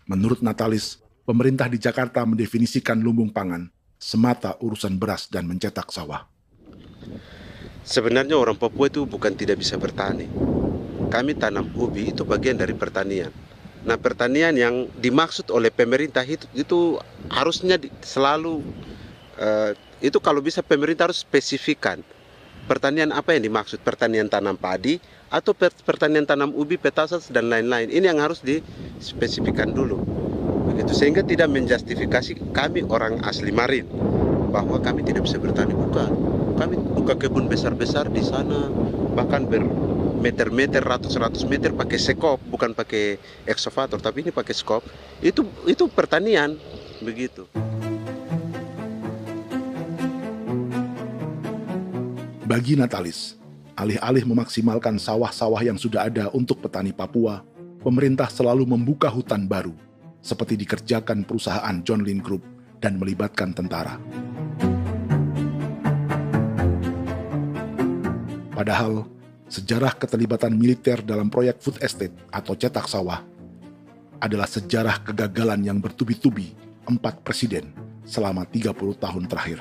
Menurut Natalis, pemerintah di Jakarta mendefinisikan lumbung pangan semata urusan beras dan mencetak sawah. Sebenarnya orang Papua itu bukan tidak bisa bertani. Kami tanam ubi itu bagian dari pertanian. Nah, pertanian yang dimaksud oleh pemerintah itu harusnya selalu, itu kalau bisa pemerintah harus spesifikkan. Pertanian apa yang dimaksud? Pertanian tanam padi atau pertanian tanam ubi, petasan dan lain-lain. Ini yang harus dispesifikkan dulu. Begitu, sehingga tidak menjustifikasi kami orang asli Marin bahwa kami tidak bisa bertani. Bukan. Kami buka kebun besar-besar di sana, bahkan bermeter-meter, ratus-ratus meter pakai sekop, bukan pakai ekskavator, tapi ini pakai skop. Itu pertanian, begitu. Bagi Natalis, alih-alih memaksimalkan sawah-sawah yang sudah ada untuk petani Papua, pemerintah selalu membuka hutan baru, seperti dikerjakan perusahaan John Lynn Group dan melibatkan tentara. Padahal, sejarah keterlibatan militer dalam proyek food estate atau cetak sawah adalah sejarah kegagalan yang bertubi-tubi 4 presiden selama 30 tahun terakhir.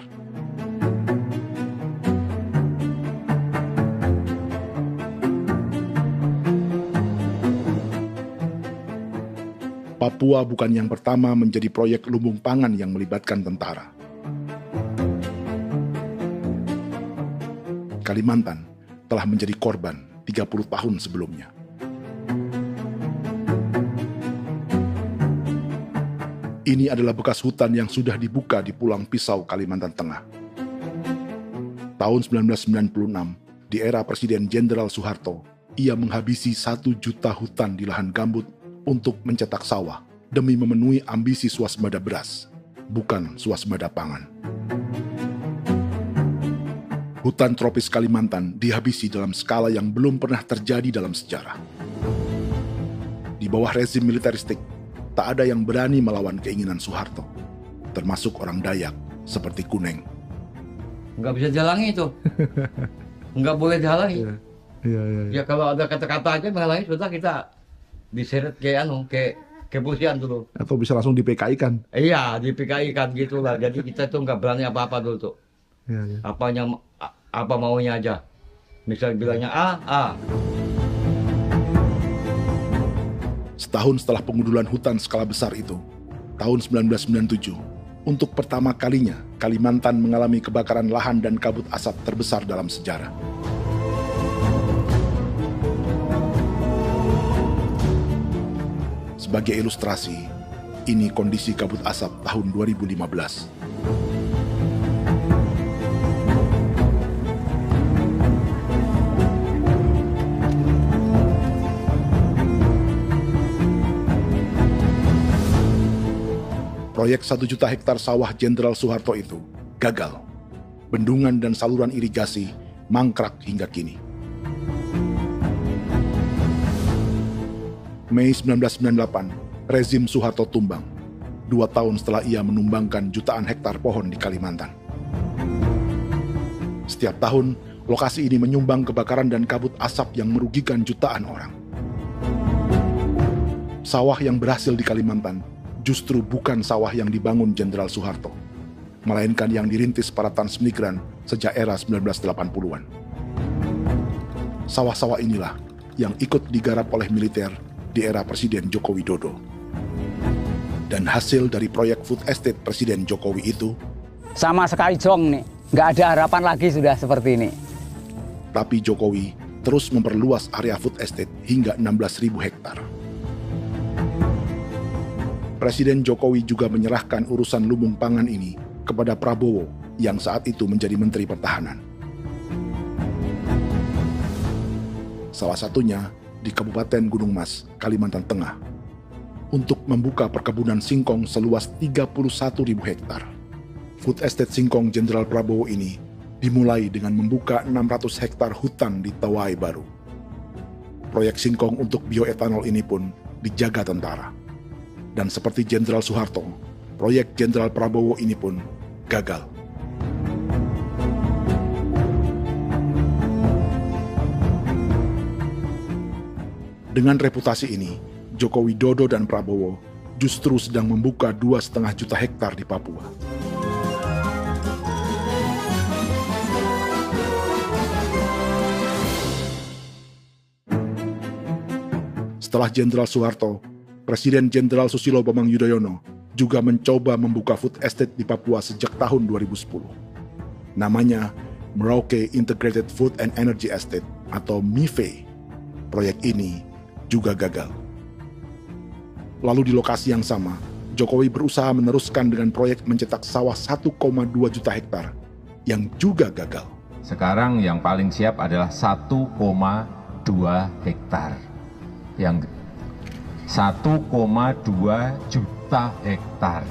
Papua bukan yang pertama menjadi proyek lumbung pangan yang melibatkan tentara. Kalimantan telah menjadi korban 30 tahun sebelumnya. Ini adalah bekas hutan yang sudah dibuka di Pulang Pisau, Kalimantan Tengah. Tahun 1996, di era Presiden Jenderal Soeharto, ia menghabisi 1 juta hutan di lahan gambut untuk mencetak sawah demi memenuhi ambisi swasembada beras, bukan swasembada pangan. Hutan tropis Kalimantan dihabisi dalam skala yang belum pernah terjadi dalam sejarah. Di bawah rezim militeristik, tak ada yang berani melawan keinginan Soeharto, termasuk orang Dayak seperti Kuneng. Nggak bisa dihalangi itu. Nggak boleh dihalangi. Ya kalau ada kata-kata aja menghalangi, sudah kita diseret ke kepolisian dulu. Atau bisa langsung di PKI-kan. Iya, di PKI-kan gitulah. Jadi kita tuh nggak berani apa-apa dulu tuh. Ya. Apa maunya aja. Misal bilangnya A. Setahun setelah pengundulan hutan skala besar itu, tahun 1997, untuk pertama kalinya Kalimantan mengalami kebakaran lahan dan kabut asap terbesar dalam sejarah. Sebagai ilustrasi, ini kondisi kabut asap tahun 2015. Proyek 1 juta hektar sawah Jenderal Soeharto itu gagal. Bendungan dan saluran irigasi mangkrak hingga kini. Mei 1998, rezim Soeharto tumbang. 2 tahun setelah ia menumbangkan jutaan hektar pohon di Kalimantan. Setiap tahun, lokasi ini menyumbang kebakaran dan kabut asap yang merugikan jutaan orang. Sawah yang berhasil di Kalimantan justru bukan sawah yang dibangun Jenderal Soeharto, melainkan yang dirintis para transmigran sejak era 1980-an. Sawah-sawah inilah yang ikut digarap oleh militer di era Presiden Joko Widodo. Dan hasil dari proyek food estate Presiden Jokowi itu sama sekali jong nih, nggak ada harapan lagi sudah seperti ini. Tapi Jokowi terus memperluas area food estate hingga 16.000 hektar. Presiden Jokowi juga menyerahkan urusan lumbung pangan ini kepada Prabowo yang saat itu menjadi Menteri Pertahanan. Salah satunya di Kabupaten Gunung Mas, Kalimantan Tengah, untuk membuka perkebunan singkong seluas 31.000 hektar. Food estate singkong Jenderal Prabowo ini dimulai dengan membuka 600 hektar hutan di Tawai Baru. Proyek singkong untuk bioetanol ini pun dijaga tentara. Dan seperti Jenderal Soeharto, proyek Jenderal Prabowo ini pun gagal. Dengan reputasi ini, Joko Widodo dan Prabowo justru sedang membuka 2,5 juta hektar di Papua. Setelah Jenderal Soeharto, Presiden Jenderal Susilo Bambang Yudhoyono juga mencoba membuka food estate di Papua sejak tahun 2010. Namanya Merauke Integrated Food and Energy Estate atau MIFE. Proyek ini juga gagal. Lalu di lokasi yang sama, Jokowi berusaha meneruskan dengan proyek mencetak sawah 1,2 juta hektar yang juga gagal. Sekarang yang paling siap adalah 1,2 hektar. Yang 1,2 juta hektar.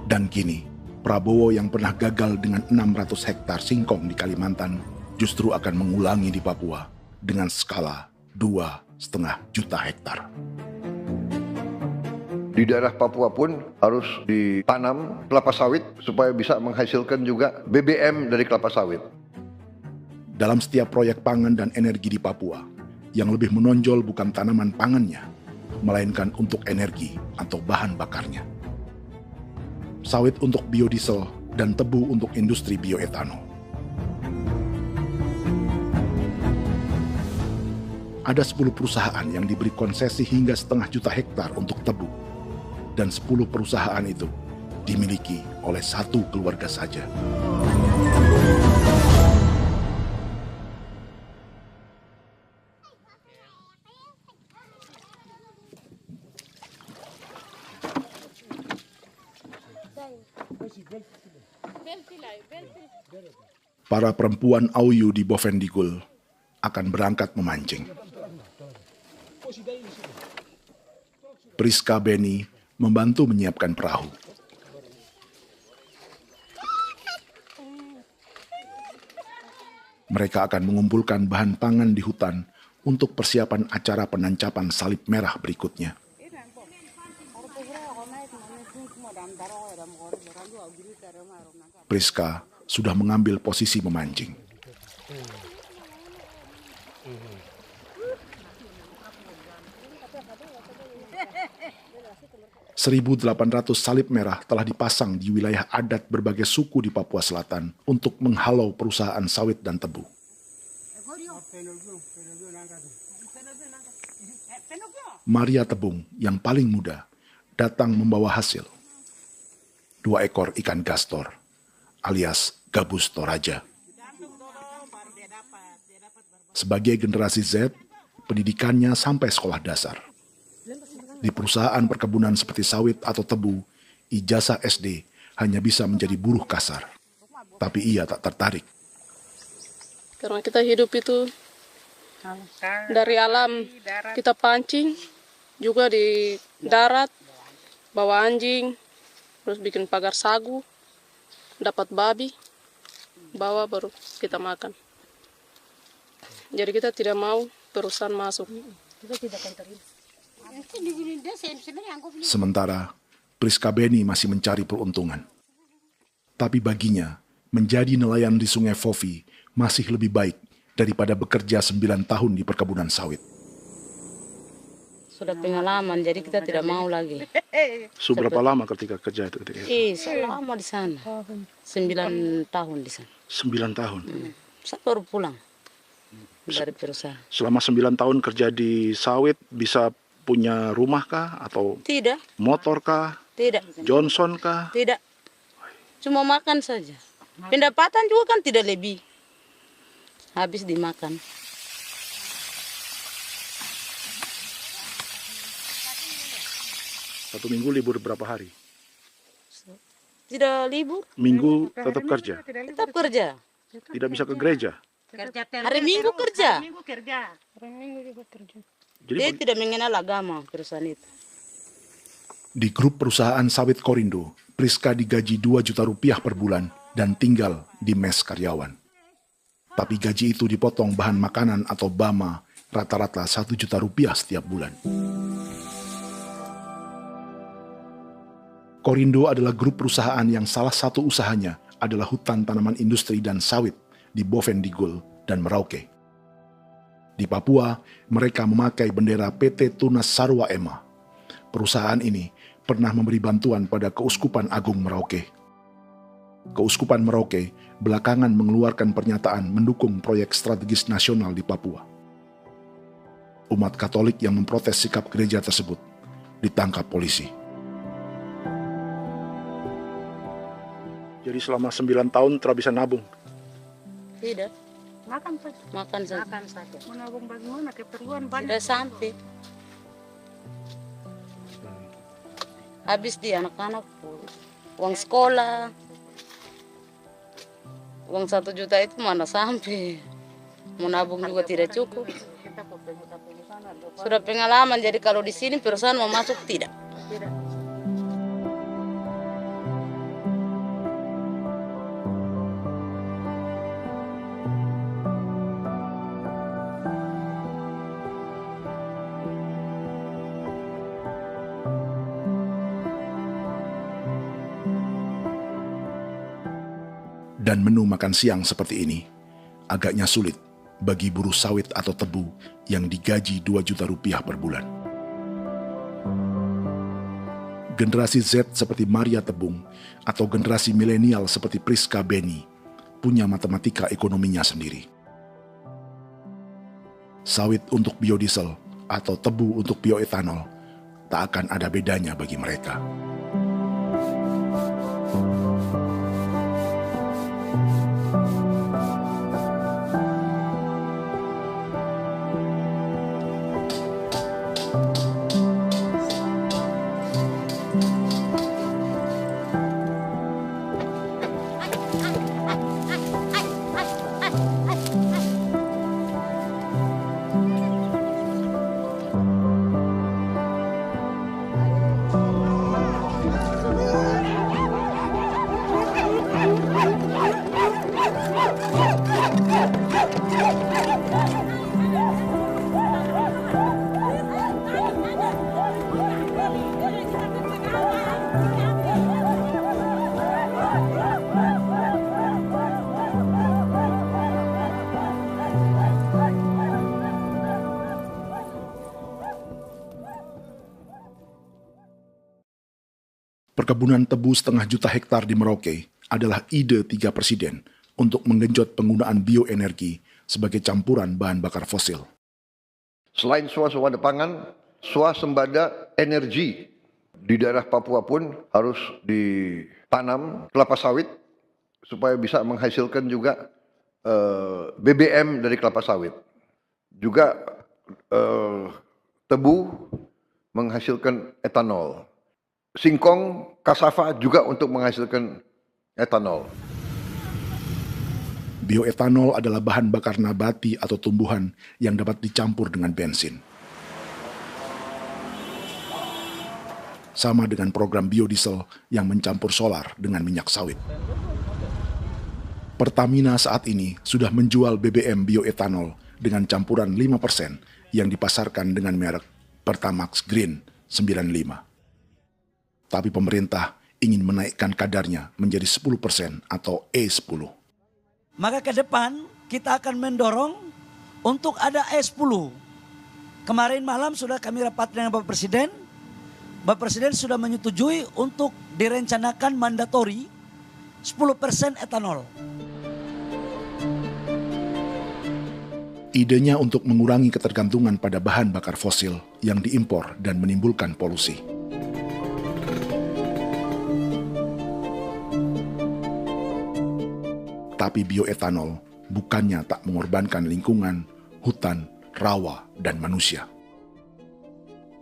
Dan kini, Prabowo yang pernah gagal dengan 600 hektar singkong di Kalimantan justru akan mengulangi di Papua dengan skala 2,5 juta hektar. Di daerah Papua pun harus ditanam kelapa sawit supaya bisa menghasilkan juga BBM dari kelapa sawit. Dalam setiap proyek pangan dan energi di Papua, yang lebih menonjol bukan tanaman pangannya, melainkan untuk energi atau bahan bakarnya. Sawit untuk biodiesel dan tebu untuk industri bioetanol. Ada 10 perusahaan yang diberi konsesi hingga 0,5 juta hektar untuk tebu. Dan 10 perusahaan itu dimiliki oleh 1 keluarga saja. Para perempuan Auyu di Bovendigul akan berangkat memancing. Priska Beni membantu menyiapkan perahu. Mereka akan mengumpulkan bahan pangan di hutan untuk persiapan acara penancapan salib merah berikutnya. Priska sudah mengambil posisi memancing. 1.800 salib merah telah dipasang di wilayah adat berbagai suku di Papua Selatan untuk menghalau perusahaan sawit dan tebu. Maria Tebung yang paling muda datang membawa hasil. 2 ekor ikan gastor alias gabus toraja. Sebagai generasi Z, pendidikannya sampai sekolah dasar. Di perusahaan perkebunan seperti sawit atau tebu, ijazah SD hanya bisa menjadi buruh kasar. Tapi ia tak tertarik. Karena kita hidup itu dari alam, kita pancing, juga di darat, bawa anjing, terus bikin pagar sagu, dapat babi, bawa baru kita makan. Jadi kita tidak mau perusahaan masuk. Kita tidak akan terima. Sementara Priska Beni masih mencari peruntungan. Tapi baginya, menjadi nelayan di Sungai Fofi masih lebih baik daripada bekerja 9 tahun di perkebunan sawit. Sudah pengalaman, jadi kita tidak mau lagi. Seberapa lama ketika kerja itu? Selama di sana. 9 tahun di sana. 9 tahun? Saya baru pulang dari perusahaan. Selama 9 tahun kerja di sawit, bisa punya rumah kah? Atau tidak. Motor kah? Tidak. Johnson kah? Tidak. Cuma makan saja. Pendapatan juga kan tidak lebih. Habis dimakan. Satu minggu libur berapa hari? Tidak libur. Minggu tetap kerja? Tetap kerja. Tidak bisa ke gereja? Hari Minggu kerja. Hari Minggu juga kerja. Jadi dia tidak mengenal agama perusahaan itu. Di grup perusahaan sawit Korindo, Priska digaji 2 juta rupiah per bulan dan tinggal di mes karyawan. Tapi gaji itu dipotong bahan makanan atau BAMA rata-rata 1 juta rupiah setiap bulan. Korindo adalah grup perusahaan yang salah satu usahanya adalah hutan tanaman industri dan sawit di Bovendigul dan Merauke. Di Papua, mereka memakai bendera PT Tunas Sarwa Ema. Perusahaan ini pernah memberi bantuan pada Keuskupan Agung Merauke. Keuskupan Merauke belakangan mengeluarkan pernyataan mendukung proyek strategis nasional di Papua. Umat Katolik yang memprotes sikap gereja tersebut ditangkap polisi. Jadi selama 9 tahun tidak bisa nabung? Tidak. Makan saja. Makan saja. Makan saja. Menabung bagaimana? Keperluan banyak. Tidak sampai. Habis di anak-anak uang sekolah. Uang 1 juta itu mana sampai. Mau nabung juga tidak cukup. Sudah pengalaman, jadi kalau di sini perusahaan mau masuk tidak. Tidak. Dan menu makan siang seperti ini agaknya sulit bagi buruh sawit atau tebu yang digaji 2 juta rupiah per bulan. Generasi Z seperti Maria Tebung atau generasi milenial seperti Priska Beni punya matematika ekonominya sendiri. Sawit untuk biodiesel atau tebu untuk bioetanol tak akan ada bedanya bagi mereka. Perkebunan tebu 1,5 juta hektar di Merauke adalah ide 3 presiden untuk menggenjot penggunaan bioenergi sebagai campuran bahan bakar fosil. Selain swasembada pangan, swasembada energi di daerah Papua pun harus ditanam kelapa sawit supaya bisa menghasilkan juga BBM dari kelapa sawit. Juga tebu menghasilkan etanol. Singkong, kasava juga untuk menghasilkan etanol. Bioetanol adalah bahan bakar nabati atau tumbuhan yang dapat dicampur dengan bensin. Sama dengan program biodiesel yang mencampur solar dengan minyak sawit. Pertamina saat ini sudah menjual BBM bioetanol dengan campuran 5% yang dipasarkan dengan merek Pertamax Green 95. Tapi pemerintah ingin menaikkan kadarnya menjadi 10% atau E10. Maka ke depan kita akan mendorong untuk ada E10. Kemarin malam sudah kami rapat dengan Bapak Presiden. Bapak Presiden sudah menyetujui untuk direncanakan mandatori 10% etanol. Idenya untuk mengurangi ketergantungan pada bahan bakar fosil yang diimpor dan menimbulkan polusi. Tapi bioetanol bukannya tak mengorbankan lingkungan, hutan, rawa, dan manusia.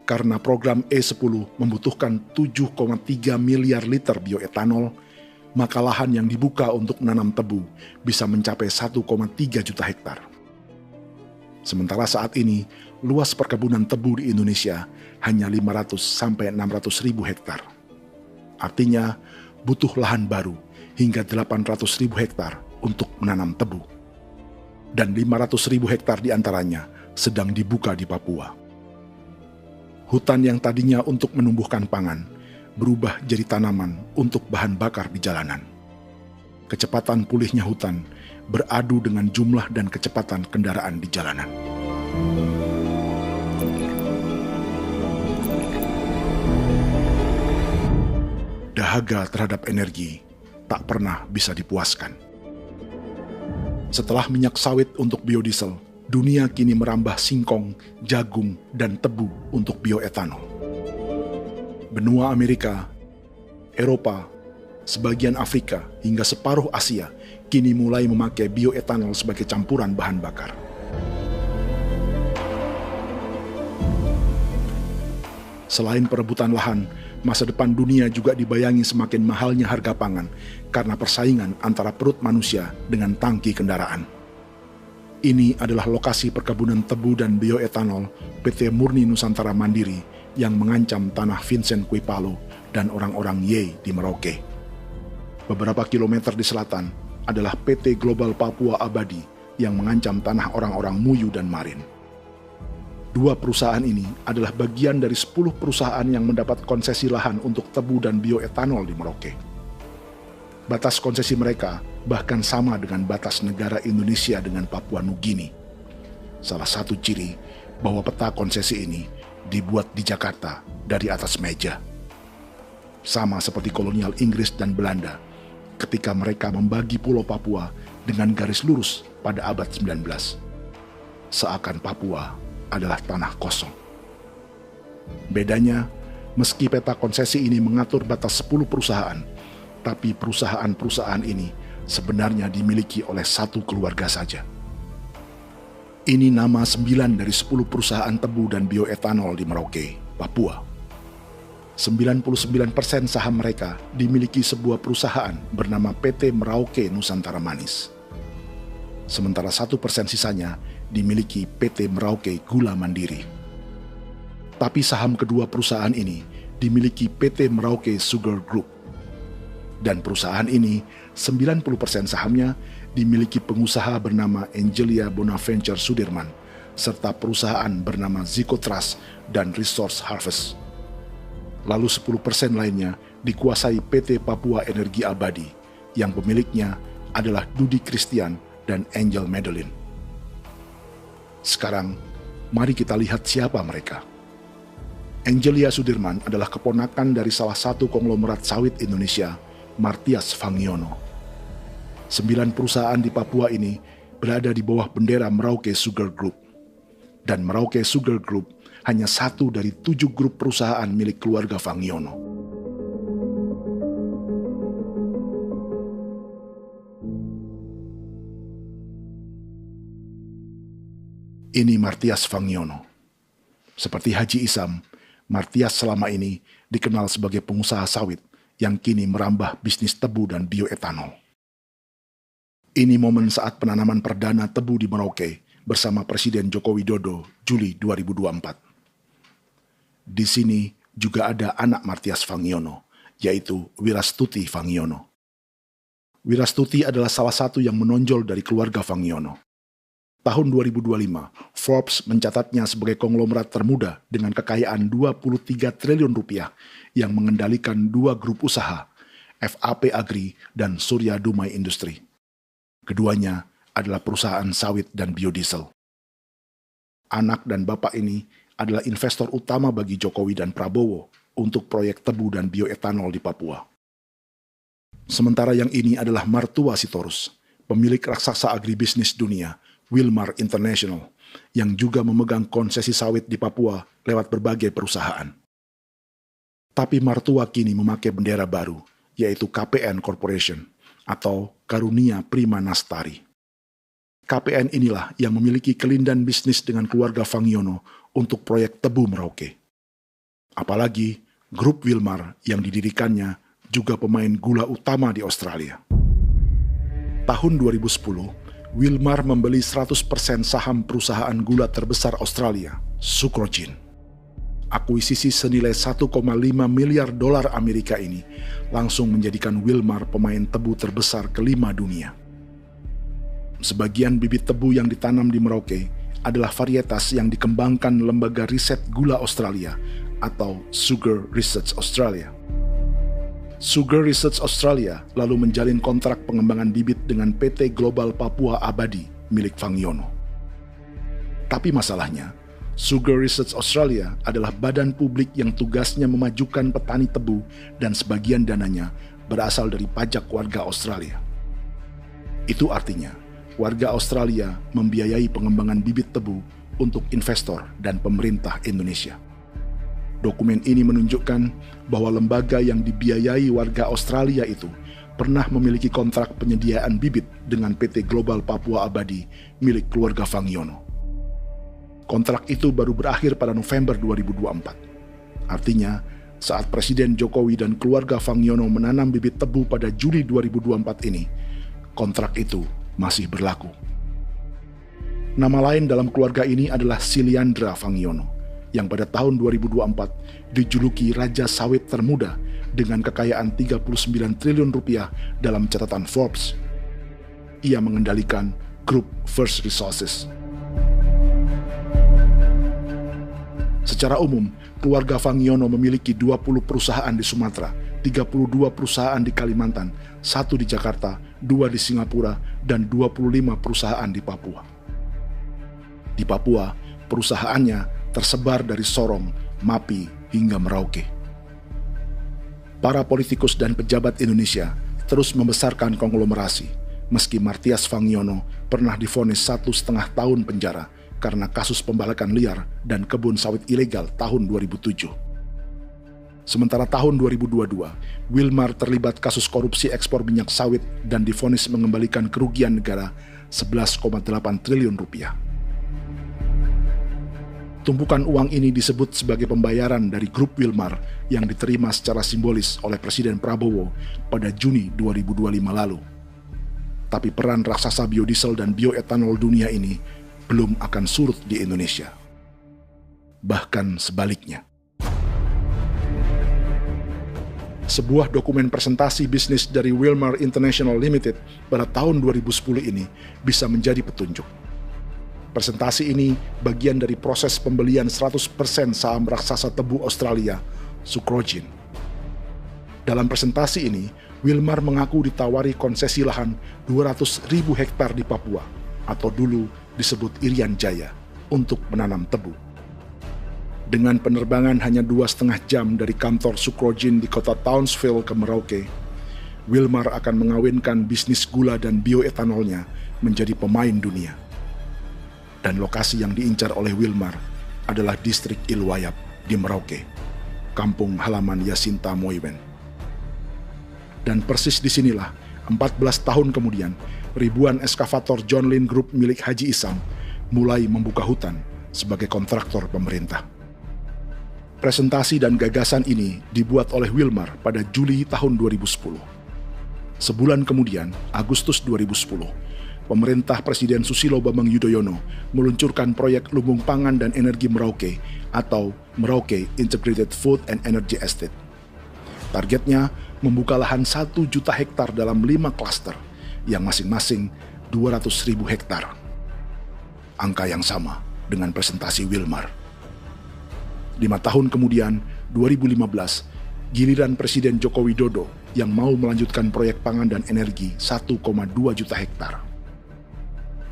Karena program E10 membutuhkan 7,3 miliar liter bioetanol, maka lahan yang dibuka untuk menanam tebu bisa mencapai 1,3 juta hektar. Sementara saat ini, luas perkebunan tebu di Indonesia hanya 500 sampai 600 ribu hektar. Artinya, butuh lahan baru hingga 800 ribu hektar untuk menanam tebu. Dan 500 ribu hektar diantaranya sedang dibuka di Papua. Hutan yang tadinya untuk menumbuhkan pangan berubah jadi tanaman untuk bahan bakar di jalanan. Kecepatan pulihnya hutan beradu dengan jumlah dan kecepatan kendaraan di jalanan. Dahaga terhadap energi tak pernah bisa dipuaskan. Setelah minyak sawit untuk biodiesel, dunia kini merambah singkong, jagung, dan tebu untuk bioetanol. Benua Amerika, Eropa, sebagian Afrika, hingga separuh Asia kini mulai memakai bioetanol sebagai campuran bahan bakar. Selain perebutan lahan, masa depan dunia juga dibayangi semakin mahalnya harga pangan karena persaingan antara perut manusia dengan tangki kendaraan. Ini adalah lokasi perkebunan tebu dan bioetanol PT Murni Nusantara Mandiri yang mengancam tanah Vincent Quipalo dan orang-orang Ye di Merauke. Beberapa kilometer di selatan adalah PT Global Papua Abadi yang mengancam tanah orang-orang Muyu dan Marin. Dua perusahaan ini adalah bagian dari 10 perusahaan yang mendapat konsesi lahan untuk tebu dan bioetanol di Merauke. Batas konsesi mereka bahkan sama dengan batas negara Indonesia dengan Papua Nugini. Salah satu ciri bahwa peta konsesi ini dibuat di Jakarta dari atas meja. Sama seperti kolonial Inggris dan Belanda ketika mereka membagi Pulau Papua dengan garis lurus pada abad 19. Seakan Papua adalah tanah kosong. Bedanya, meski peta konsesi ini mengatur batas 10 perusahaan, tapi perusahaan-perusahaan ini sebenarnya dimiliki oleh satu keluarga saja. Ini nama 9 dari 10 perusahaan tebu dan bioetanol di Merauke, Papua. 99% saham mereka dimiliki sebuah perusahaan bernama PT Merauke Nusantara Manis. Sementara 1% sisanya dimiliki PT Merauke Gula Mandiri. Tapi saham kedua perusahaan ini dimiliki PT Merauke Sugar Group. Dan perusahaan ini, 90% sahamnya dimiliki pengusaha bernama Angelia Bonaventure Sudirman, serta perusahaan bernama Zico Trust dan Resource Harvest. Lalu 10% lainnya dikuasai PT Papua Energi Abadi, yang pemiliknya adalah Dudi Christian dan Angel Madeline. Sekarang, mari kita lihat siapa mereka. Angelia Sudirman adalah keponakan dari salah satu konglomerat sawit Indonesia, Martias Fangiono. 9 perusahaan di Papua ini berada di bawah bendera Merauke Sugar Group. Dan Merauke Sugar Group hanya satu dari 7 grup perusahaan milik keluarga Fangiono. Ini Martias Fangiono. Seperti Haji Isam, Martias selama ini dikenal sebagai pengusaha sawit yang kini merambah bisnis tebu dan bioetanol. Ini momen saat penanaman perdana tebu di Merauke bersama Presiden Joko Widodo Juli 2024. Di sini juga ada anak Martias Fangiono, yaitu Wirastuti Fangiono. Wirastuti adalah salah satu yang menonjol dari keluarga Fangiono. Tahun 2025, Forbes mencatatnya sebagai konglomerat termuda dengan kekayaan 23 triliun rupiah yang mengendalikan 2 grup usaha, FAP Agri dan Surya Dumai Industri. Keduanya adalah perusahaan sawit dan biodiesel. Anak dan bapak ini adalah investor utama bagi Jokowi dan Prabowo untuk proyek tebu dan bioetanol di Papua. Sementara yang ini adalah Martua Sitorus, pemilik raksasa agribisnis dunia, Wilmar International, yang juga memegang konsesi sawit di Papua lewat berbagai perusahaan. Tapi Martua kini memakai bendera baru, yaitu KPN Corporation atau Karunia Prima Nastari. KPN inilah yang memiliki kelindan bisnis dengan keluarga Fangiono untuk proyek tebu Merauke. Apalagi grup Wilmar yang didirikannya juga pemain gula utama di Australia. Tahun 2010, Wilmar membeli 100% saham perusahaan gula terbesar Australia, Sucrogin. Akuisisi senilai 1,5 miliar dolar Amerika ini langsung menjadikan Wilmar pemain tebu terbesar kelima dunia. Sebagian bibit tebu yang ditanam di Merauke adalah varietas yang dikembangkan Lembaga Riset Gula Australia atau Sugar Research Australia. Sugar Research Australia lalu menjalin kontrak pengembangan bibit dengan PT Global Papua Abadi milik Fangiono. Tapi masalahnya, Sugar Research Australia adalah badan publik yang tugasnya memajukan petani tebu dan sebagian dananya berasal dari pajak warga Australia. Itu artinya, warga Australia membiayai pengembangan bibit tebu untuk investor dan pemerintah Indonesia. Dokumen ini menunjukkan bahwa lembaga yang dibiayai warga Australia itu pernah memiliki kontrak penyediaan bibit dengan PT Global Papua Abadi milik keluarga Fangiono. Kontrak itu baru berakhir pada November 2024. Artinya, saat Presiden Jokowi dan keluarga Fangiono menanam bibit tebu pada Juli 2024 ini, kontrak itu masih berlaku. Nama lain dalam keluarga ini adalah Siliandra Fangiono, yang pada tahun 2024 dijuluki Raja Sawit Termuda dengan kekayaan 39 triliun rupiah dalam catatan Forbes. Ia mengendalikan grup First Resources. Secara umum, keluarga Fangiono memiliki 20 perusahaan di Sumatera, 32 perusahaan di Kalimantan, 1 di Jakarta, 2 di Singapura, dan 25 perusahaan di Papua. Di Papua, perusahaannya tersebar dari Sorong, Mapi, hingga Merauke. Para politikus dan pejabat Indonesia terus membesarkan konglomerasi, meski Martias Fangiono pernah divonis 1,5 tahun penjara karena kasus pembalakan liar dan kebun sawit ilegal tahun 2007. Sementara tahun 2022, Wilmar terlibat kasus korupsi ekspor minyak sawit dan divonis mengembalikan kerugian negara 11,8 triliun rupiah. Tumpukan uang ini disebut sebagai pembayaran dari grup Wilmar yang diterima secara simbolis oleh Presiden Prabowo pada Juni 2025 lalu. Tapi peran raksasa biodiesel dan bioetanol dunia ini belum akan surut di Indonesia. Bahkan sebaliknya. Sebuah dokumen presentasi bisnis dari Wilmar International Limited pada tahun 2010 ini bisa menjadi petunjuk. Presentasi ini bagian dari proses pembelian 100% saham raksasa tebu Australia, Sucrogin. Dalam presentasi ini, Wilmar mengaku ditawari konsesi lahan 200.000 hektar di Papua, atau dulu disebut Irian Jaya, untuk menanam tebu. Dengan penerbangan hanya 2,5 jam dari kantor Sucrogin di kota Townsville ke Merauke, Wilmar akan mengawinkan bisnis gula dan bioetanolnya menjadi pemain dunia. Dan lokasi yang diincar oleh Wilmar adalah distrik Ilwayap di Merauke, kampung halaman Yasinta Moiwen. Dan persis disinilah, 14 tahun kemudian, ribuan eskavator John Lynn Group milik Haji Isam mulai membuka hutan sebagai kontraktor pemerintah. Presentasi dan gagasan ini dibuat oleh Wilmar pada Juli tahun 2010. Sebulan kemudian, Agustus 2010, pemerintah Presiden Susilo Bambang Yudhoyono meluncurkan proyek Lumbung Pangan dan Energi Merauke atau Merauke Integrated Food and Energy Estate. Targetnya membuka lahan 1 juta hektar dalam 5 klaster yang masing-masing 200.000 hektar. angka yang sama dengan presentasi Wilmar. 5 tahun kemudian, 2015, giliran Presiden Joko Widodo yang mau melanjutkan proyek pangan dan energi 1,2 juta hektar.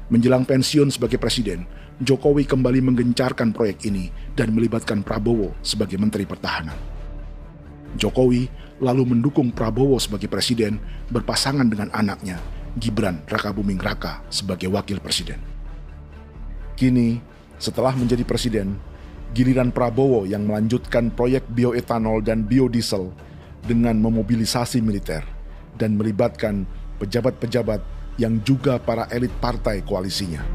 Menjelang pensiun sebagai presiden, Jokowi kembali menggencarkan proyek ini dan melibatkan Prabowo sebagai Menteri Pertahanan. Jokowi lalu mendukung Prabowo sebagai presiden berpasangan dengan anaknya, Gibran Rakabuming Raka sebagai wakil presiden. Kini, setelah menjadi presiden, giliran Prabowo yang melanjutkan proyek bioetanol dan biodiesel dengan memobilisasi militer dan melibatkan pejabat-pejabat yang juga para elit partai koalisinya.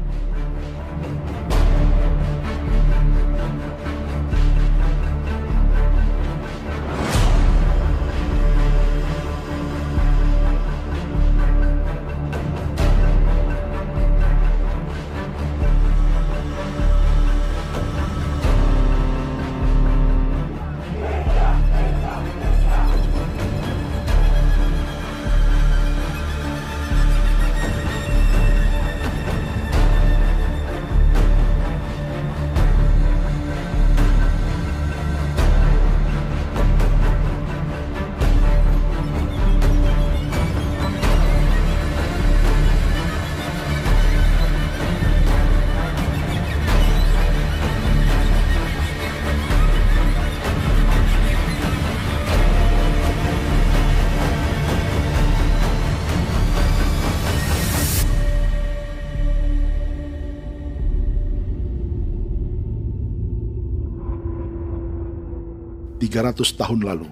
Tahun lalu,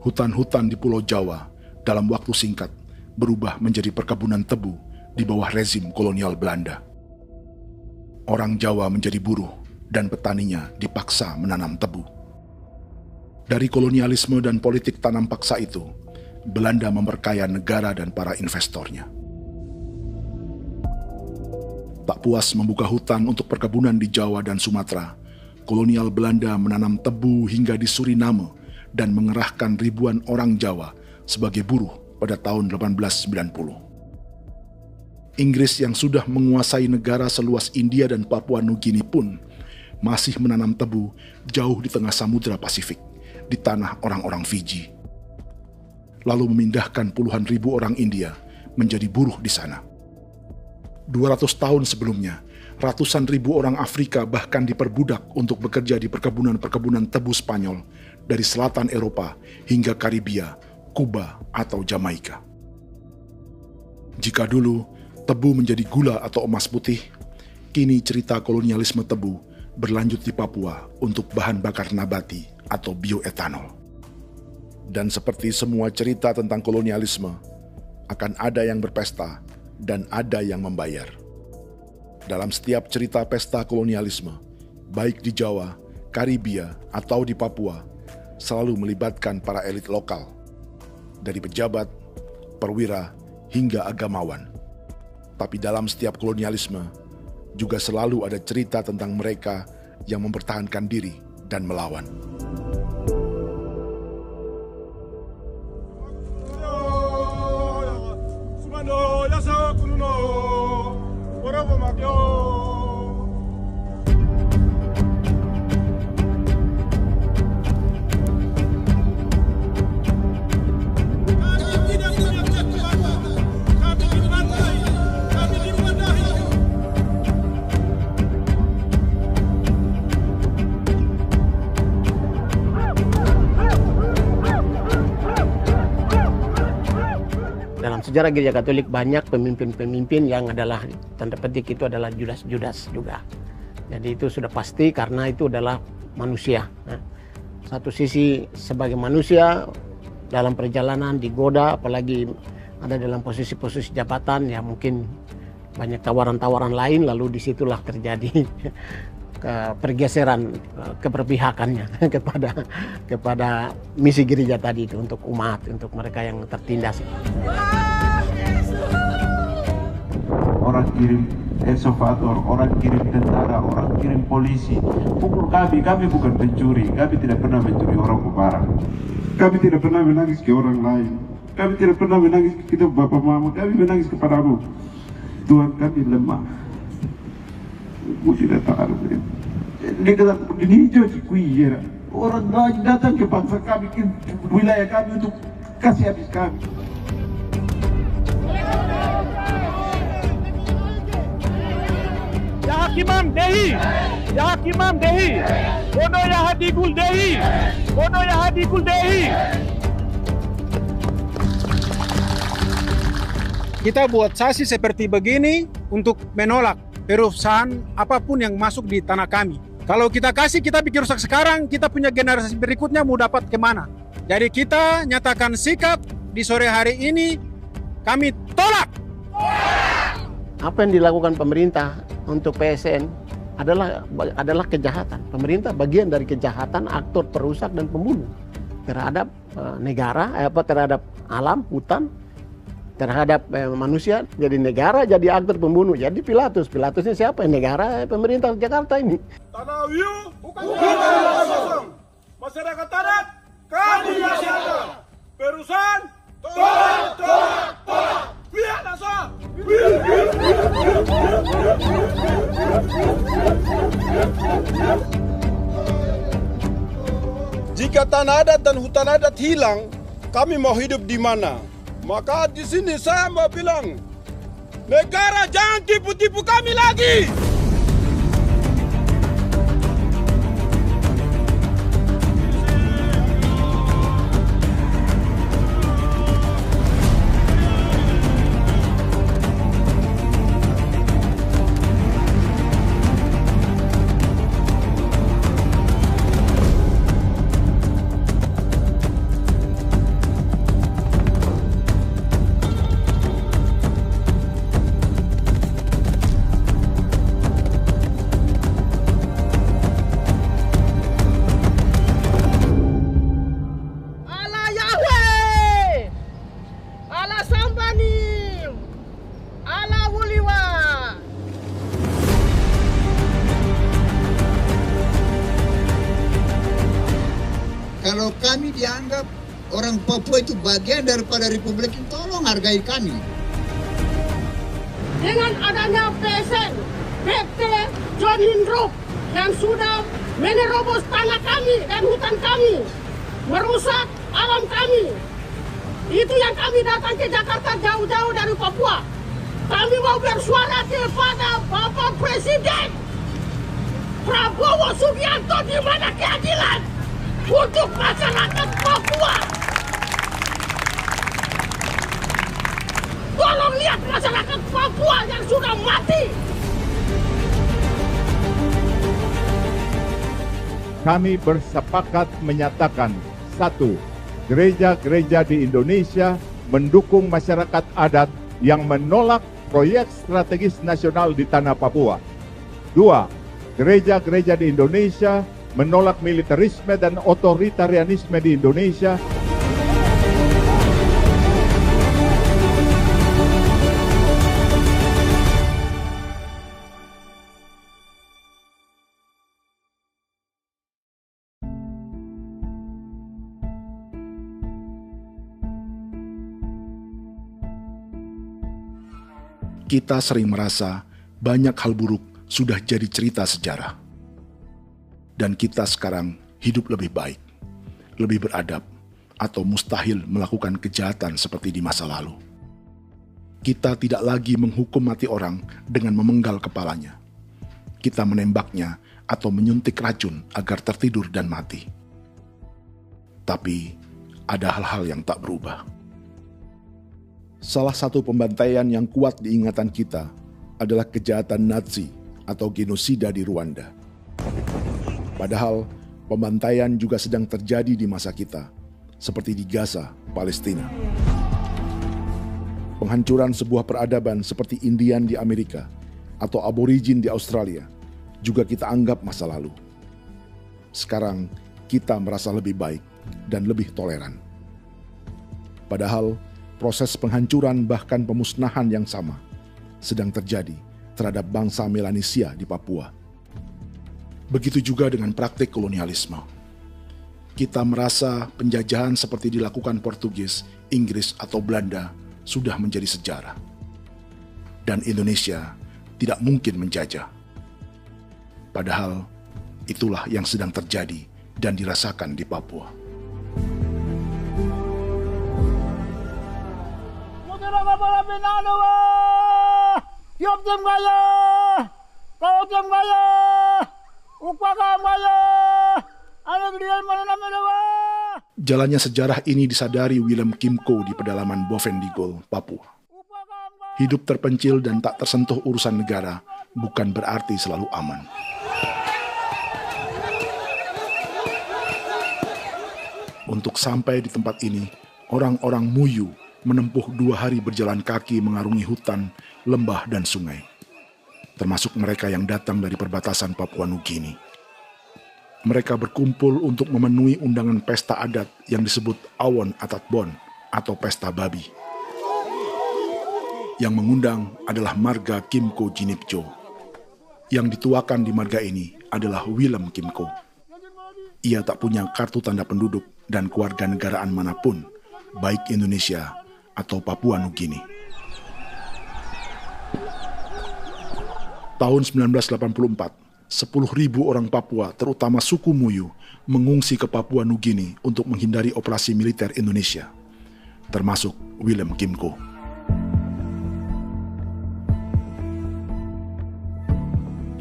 hutan-hutan di Pulau Jawa dalam waktu singkat berubah menjadi perkebunan tebu di bawah rezim kolonial Belanda. Orang Jawa menjadi buruh dan petaninya dipaksa menanam tebu. Dari kolonialisme dan politik tanam paksa itu, Belanda memperkaya negara dan para investornya. Tak puas membuka hutan untuk perkebunan di Jawa dan Sumatera, kolonial Belanda menanam tebu hingga di Suriname dan mengerahkan ribuan orang Jawa sebagai buruh pada tahun 1890. Inggris yang sudah menguasai negara seluas India dan Papua Nugini pun masih menanam tebu jauh di tengah Samudra Pasifik, di tanah orang-orang Fiji. Lalu memindahkan puluhan ribu orang India menjadi buruh di sana. 200 tahun sebelumnya, ratusan ribu orang Afrika bahkan diperbudak untuk bekerja di perkebunan-perkebunan tebu Spanyol dari selatan Eropa hingga Karibia, Kuba, atau Jamaika. Jika dulu tebu menjadi gula atau emas putih, kini cerita kolonialisme tebu berlanjut di Papua untuk bahan bakar nabati atau bioetanol. Dan seperti semua cerita tentang kolonialisme, akan ada yang berpesta dan ada yang membayar. Dalam setiap cerita pesta kolonialisme, baik di Jawa, Karibia, atau di Papua, selalu melibatkan para elit lokal, dari pejabat, perwira, hingga agamawan. Tapi dalam setiap kolonialisme, juga selalu ada cerita tentang mereka yang mempertahankan diri dan melawan. Sejarah Gereja Katolik banyak pemimpin-pemimpin yang adalah tanda petik itu adalah Judas juga. Jadi itu sudah pasti karena itu adalah manusia. Nah, satu sisi sebagai manusia dalam perjalanan digoda, apalagi ada dalam posisi-posisi jabatan ya mungkin banyak tawaran-tawaran lain, lalu disitulah terjadi pergeseran keberpihakannya kepada misi gereja tadi itu untuk umat, untuk mereka yang tertindas. Orang kirim eksavator, orang kirim tentara, orang kirim polisi. Pukul kami bukan pencuri, kami tidak pernah mencuri orang barang. Kami tidak pernah menangis ke orang lain. Kami tidak pernah menangis ke kita bapak mama, kami menangis kepadamu. Tuhan kami lemah. Mesti datang ada begitu. Dia kata begini hijau cikui ya. Orang datang ke bangsa kami, ke wilayah kami untuk kasih habis kami. Ya Hakimam Dehi, Ya Hakimam Dehi, Bono Ya Hadikul Dehi, Bono Ya Hadikul Dehi. Kita buat sasi seperti begini untuk menolak perusahaan apapun yang masuk di tanah kami. Kalau kita kasih, kita bikin rusak sekarang, kita punya generasi berikutnya mau dapat kemana. Jadi kita nyatakan sikap di sore hari ini, kami tolak. Apa yang dilakukan pemerintah untuk PSN adalah kejahatan. Pemerintah bagian dari kejahatan, aktor perusak dan pembunuh terhadap negara, terhadap alam, hutan, terhadap manusia. Jadi negara jadi aktor pembunuh. Jadi Pilatusnya siapa? Negara, pemerintah Jakarta ini. Tanah Wiu bukan kosong. Masyarakat adat kami siapa? Perusahaan tolak. Biar asal. Jika tanah adat dan hutan adat hilang, kami mau hidup di mana? Maka di sini saya mau bilang, negara jangan tipu-tipu kami lagi. Kalau kami dianggap orang Papua itu bagian daripada Republik ini, tolong hargai kami. Dengan adanya PSN, PT John Lindrup yang sudah menerobos tanah kami dan hutan kami, merusak alam kami. Itu yang kami datang ke Jakarta jauh-jauh dari Papua. Kami mau bersuara kepada Bapak Presiden Prabowo Subianto, di mana keadilan untuk masyarakat Papua. Tolong lihat masyarakat Papua yang sudah mati. Kami bersepakat menyatakan, 1. Gereja-gereja di Indonesia mendukung masyarakat adat yang menolak proyek strategis nasional di tanah Papua. 2. Gereja-gereja di Indonesia menolak militerisme dan otoritarianisme di Indonesia. Kita sering merasa banyak hal buruk sudah jadi cerita sejarah. Dan kita sekarang hidup lebih baik, lebih beradab, atau mustahil melakukan kejahatan seperti di masa lalu. Kita tidak lagi menghukum mati orang dengan memenggal kepalanya. Kita menembaknya atau menyuntik racun agar tertidur dan mati. Tapi ada hal-hal yang tak berubah. Salah satu pembantaian yang kuat di ingatan kita adalah kejahatan Nazi atau genosida di Rwanda. Padahal pembantaian juga sedang terjadi di masa kita, seperti di Gaza, Palestina. Penghancuran sebuah peradaban seperti Indian di Amerika atau aborigin di Australia juga kita anggap masa lalu. Sekarang kita merasa lebih baik dan lebih toleran. Padahal proses penghancuran bahkan pemusnahan yang sama sedang terjadi terhadap bangsa Melanesia di Papua. Begitu juga dengan praktik kolonialisme. Kita merasa penjajahan seperti dilakukan Portugis, Inggris, atau Belanda sudah menjadi sejarah. Dan Indonesia tidak mungkin menjajah. Padahal itulah yang sedang terjadi dan dirasakan di Papua. Jalannya sejarah ini disadari Willem Kimco di pedalaman Bovendigol, Papua. Hidup terpencil dan tak tersentuh urusan negara bukan berarti selalu aman. Untuk sampai di tempat ini, orang-orang Muyu menempuh 2 hari berjalan kaki mengarungi hutan, lembah, dan sungai. Termasuk mereka yang datang dari perbatasan Papua Nugini. Mereka berkumpul untuk memenuhi undangan pesta adat yang disebut Awon Atatbon atau Pesta Babi. Yang mengundang adalah marga Kimco Jinipjo. Yang dituakan di marga ini adalah Willem Kimco. Ia tak punya kartu tanda penduduk dan kewarganegaraan manapun, baik Indonesia atau Papua Nugini. Tahun 1984, 10.000 orang Papua, terutama suku Muyu, mengungsi ke Papua Nugini untuk menghindari operasi militer Indonesia, termasuk Willem Kimco.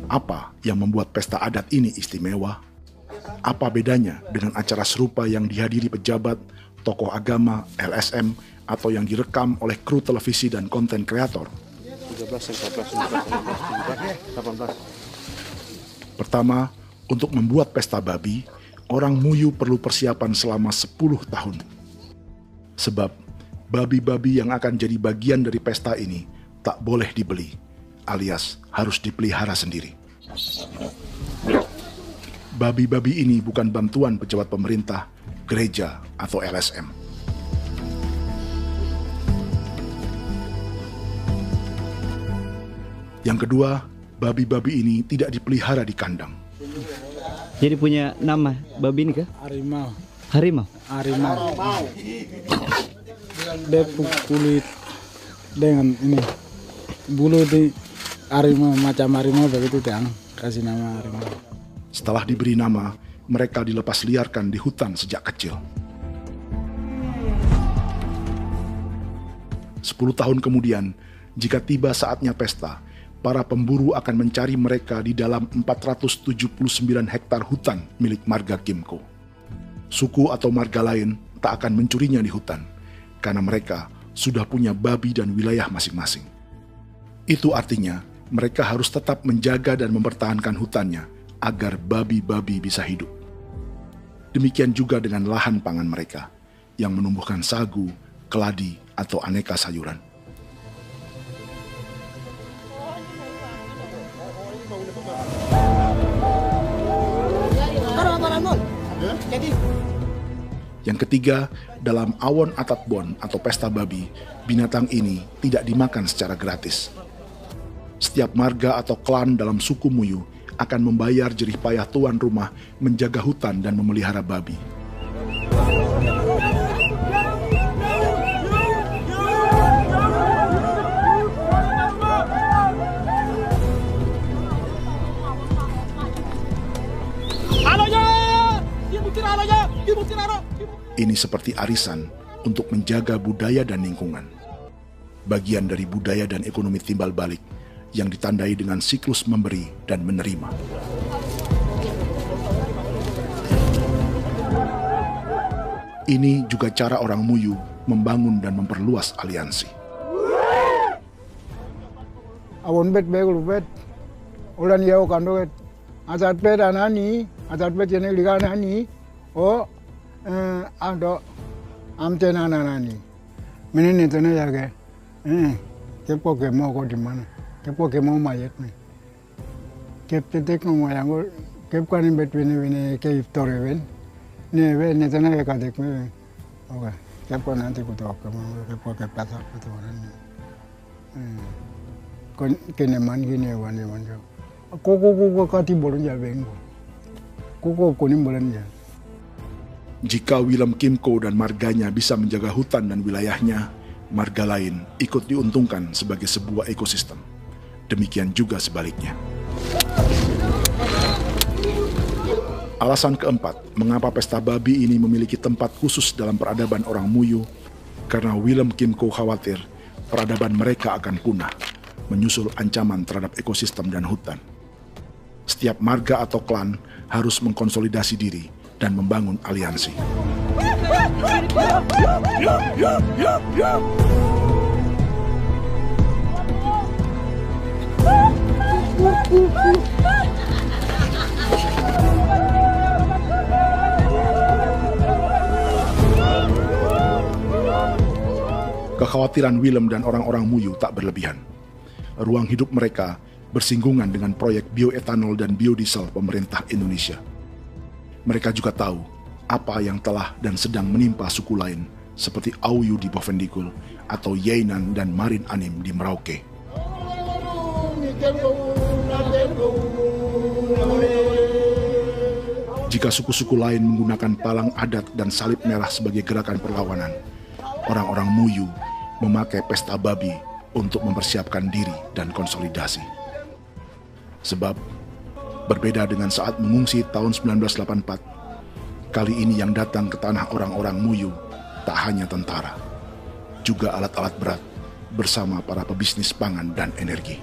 Apa yang membuat pesta adat ini istimewa? Apa bedanya dengan acara serupa yang dihadiri pejabat, tokoh agama, LSM, atau yang direkam oleh kru televisi dan konten kreator? 13, 14, 15, 18. Pertama, untuk membuat pesta babi, orang Muyu perlu persiapan selama 10 tahun. Sebab, babi-babi yang akan jadi bagian dari pesta ini tak boleh dibeli, alias harus dipelihara sendiri. Babi-babi ini bukan bantuan pejabat pemerintah, gereja, atau LSM. Yang kedua, babi-babi ini tidak dipelihara di kandang. Jadi punya nama babi ini kah? Harimau. Harimau? Harimau. Dia kulit dengan ini bulu di harimau, macam harimau begitu kan, kasih nama harimau. Setelah diberi nama, mereka dilepas liarkan di hutan sejak kecil. 10 tahun kemudian, jika tiba saatnya pesta, para pemburu akan mencari mereka di dalam 479 hektar hutan milik marga Kimco. Suku atau marga lain tak akan mencurinya di hutan, karena mereka sudah punya babi dan wilayah masing-masing. Itu artinya mereka harus tetap menjaga dan mempertahankan hutannya agar babi-babi bisa hidup. Demikian juga dengan lahan pangan mereka, yang menumbuhkan sagu, keladi, atau aneka sayuran. Yang ketiga, dalam Awon Atatbon atau pesta babi, binatang ini tidak dimakan secara gratis. Setiap marga atau klan dalam suku Muyu akan membayar jerih payah tuan rumah menjaga hutan dan memelihara babi. Ini seperti arisan untuk menjaga budaya dan lingkungan. Bagian dari budaya dan ekonomi timbal balik yang ditandai dengan siklus memberi dan menerima. Ini juga cara orang Muyu membangun dan memperluas aliansi. Awon bet begul bet, ulan yau kando bet, asat bet anani, asat bet jenek liga anani, oh, ado, amten anani, menini tene jaga, kepo kemo ko di mana, kepo kemo mayat nih, kep tetek no mayangul, kep kanin bet wini ke iftore wen, ne wen ne tene ke kadek me, oke, kepo nanti kuto kemo, kepo ke pasar kuto nani. Keneman gini wane wanjo. Koko kati bolon ya bengo. Koko kuning bolon ya. Jika Willem Kimco dan marganya bisa menjaga hutan dan wilayahnya, marga lain ikut diuntungkan sebagai sebuah ekosistem. Demikian juga sebaliknya. Alasan keempat, mengapa pesta babi ini memiliki tempat khusus dalam peradaban orang Muyu, karena Willem Kim Ko khawatir peradaban mereka akan punah, menyusul ancaman terhadap ekosistem dan hutan. Setiap marga atau klan harus mengkonsolidasi diri dan membangun aliansi. Kekhawatiran Willem dan orang-orang Muyu tak berlebihan. Ruang hidup mereka bersinggungan dengan proyek bioetanol dan biodiesel pemerintah Indonesia. Mereka juga tahu apa yang telah dan sedang menimpa suku lain seperti Auyu di Bovendigul atau Yainan dan Marin Anim di Merauke. Jika suku-suku lain menggunakan palang adat dan salib merah sebagai gerakan perlawanan, orang-orang Muyu memakai pesta babi untuk mempersiapkan diri dan konsolidasi. Sebab, berbeda dengan saat mengungsi tahun 1984, kali ini yang datang ke tanah orang-orang Muyu tak hanya tentara, juga alat-alat berat bersama para pebisnis pangan dan energi.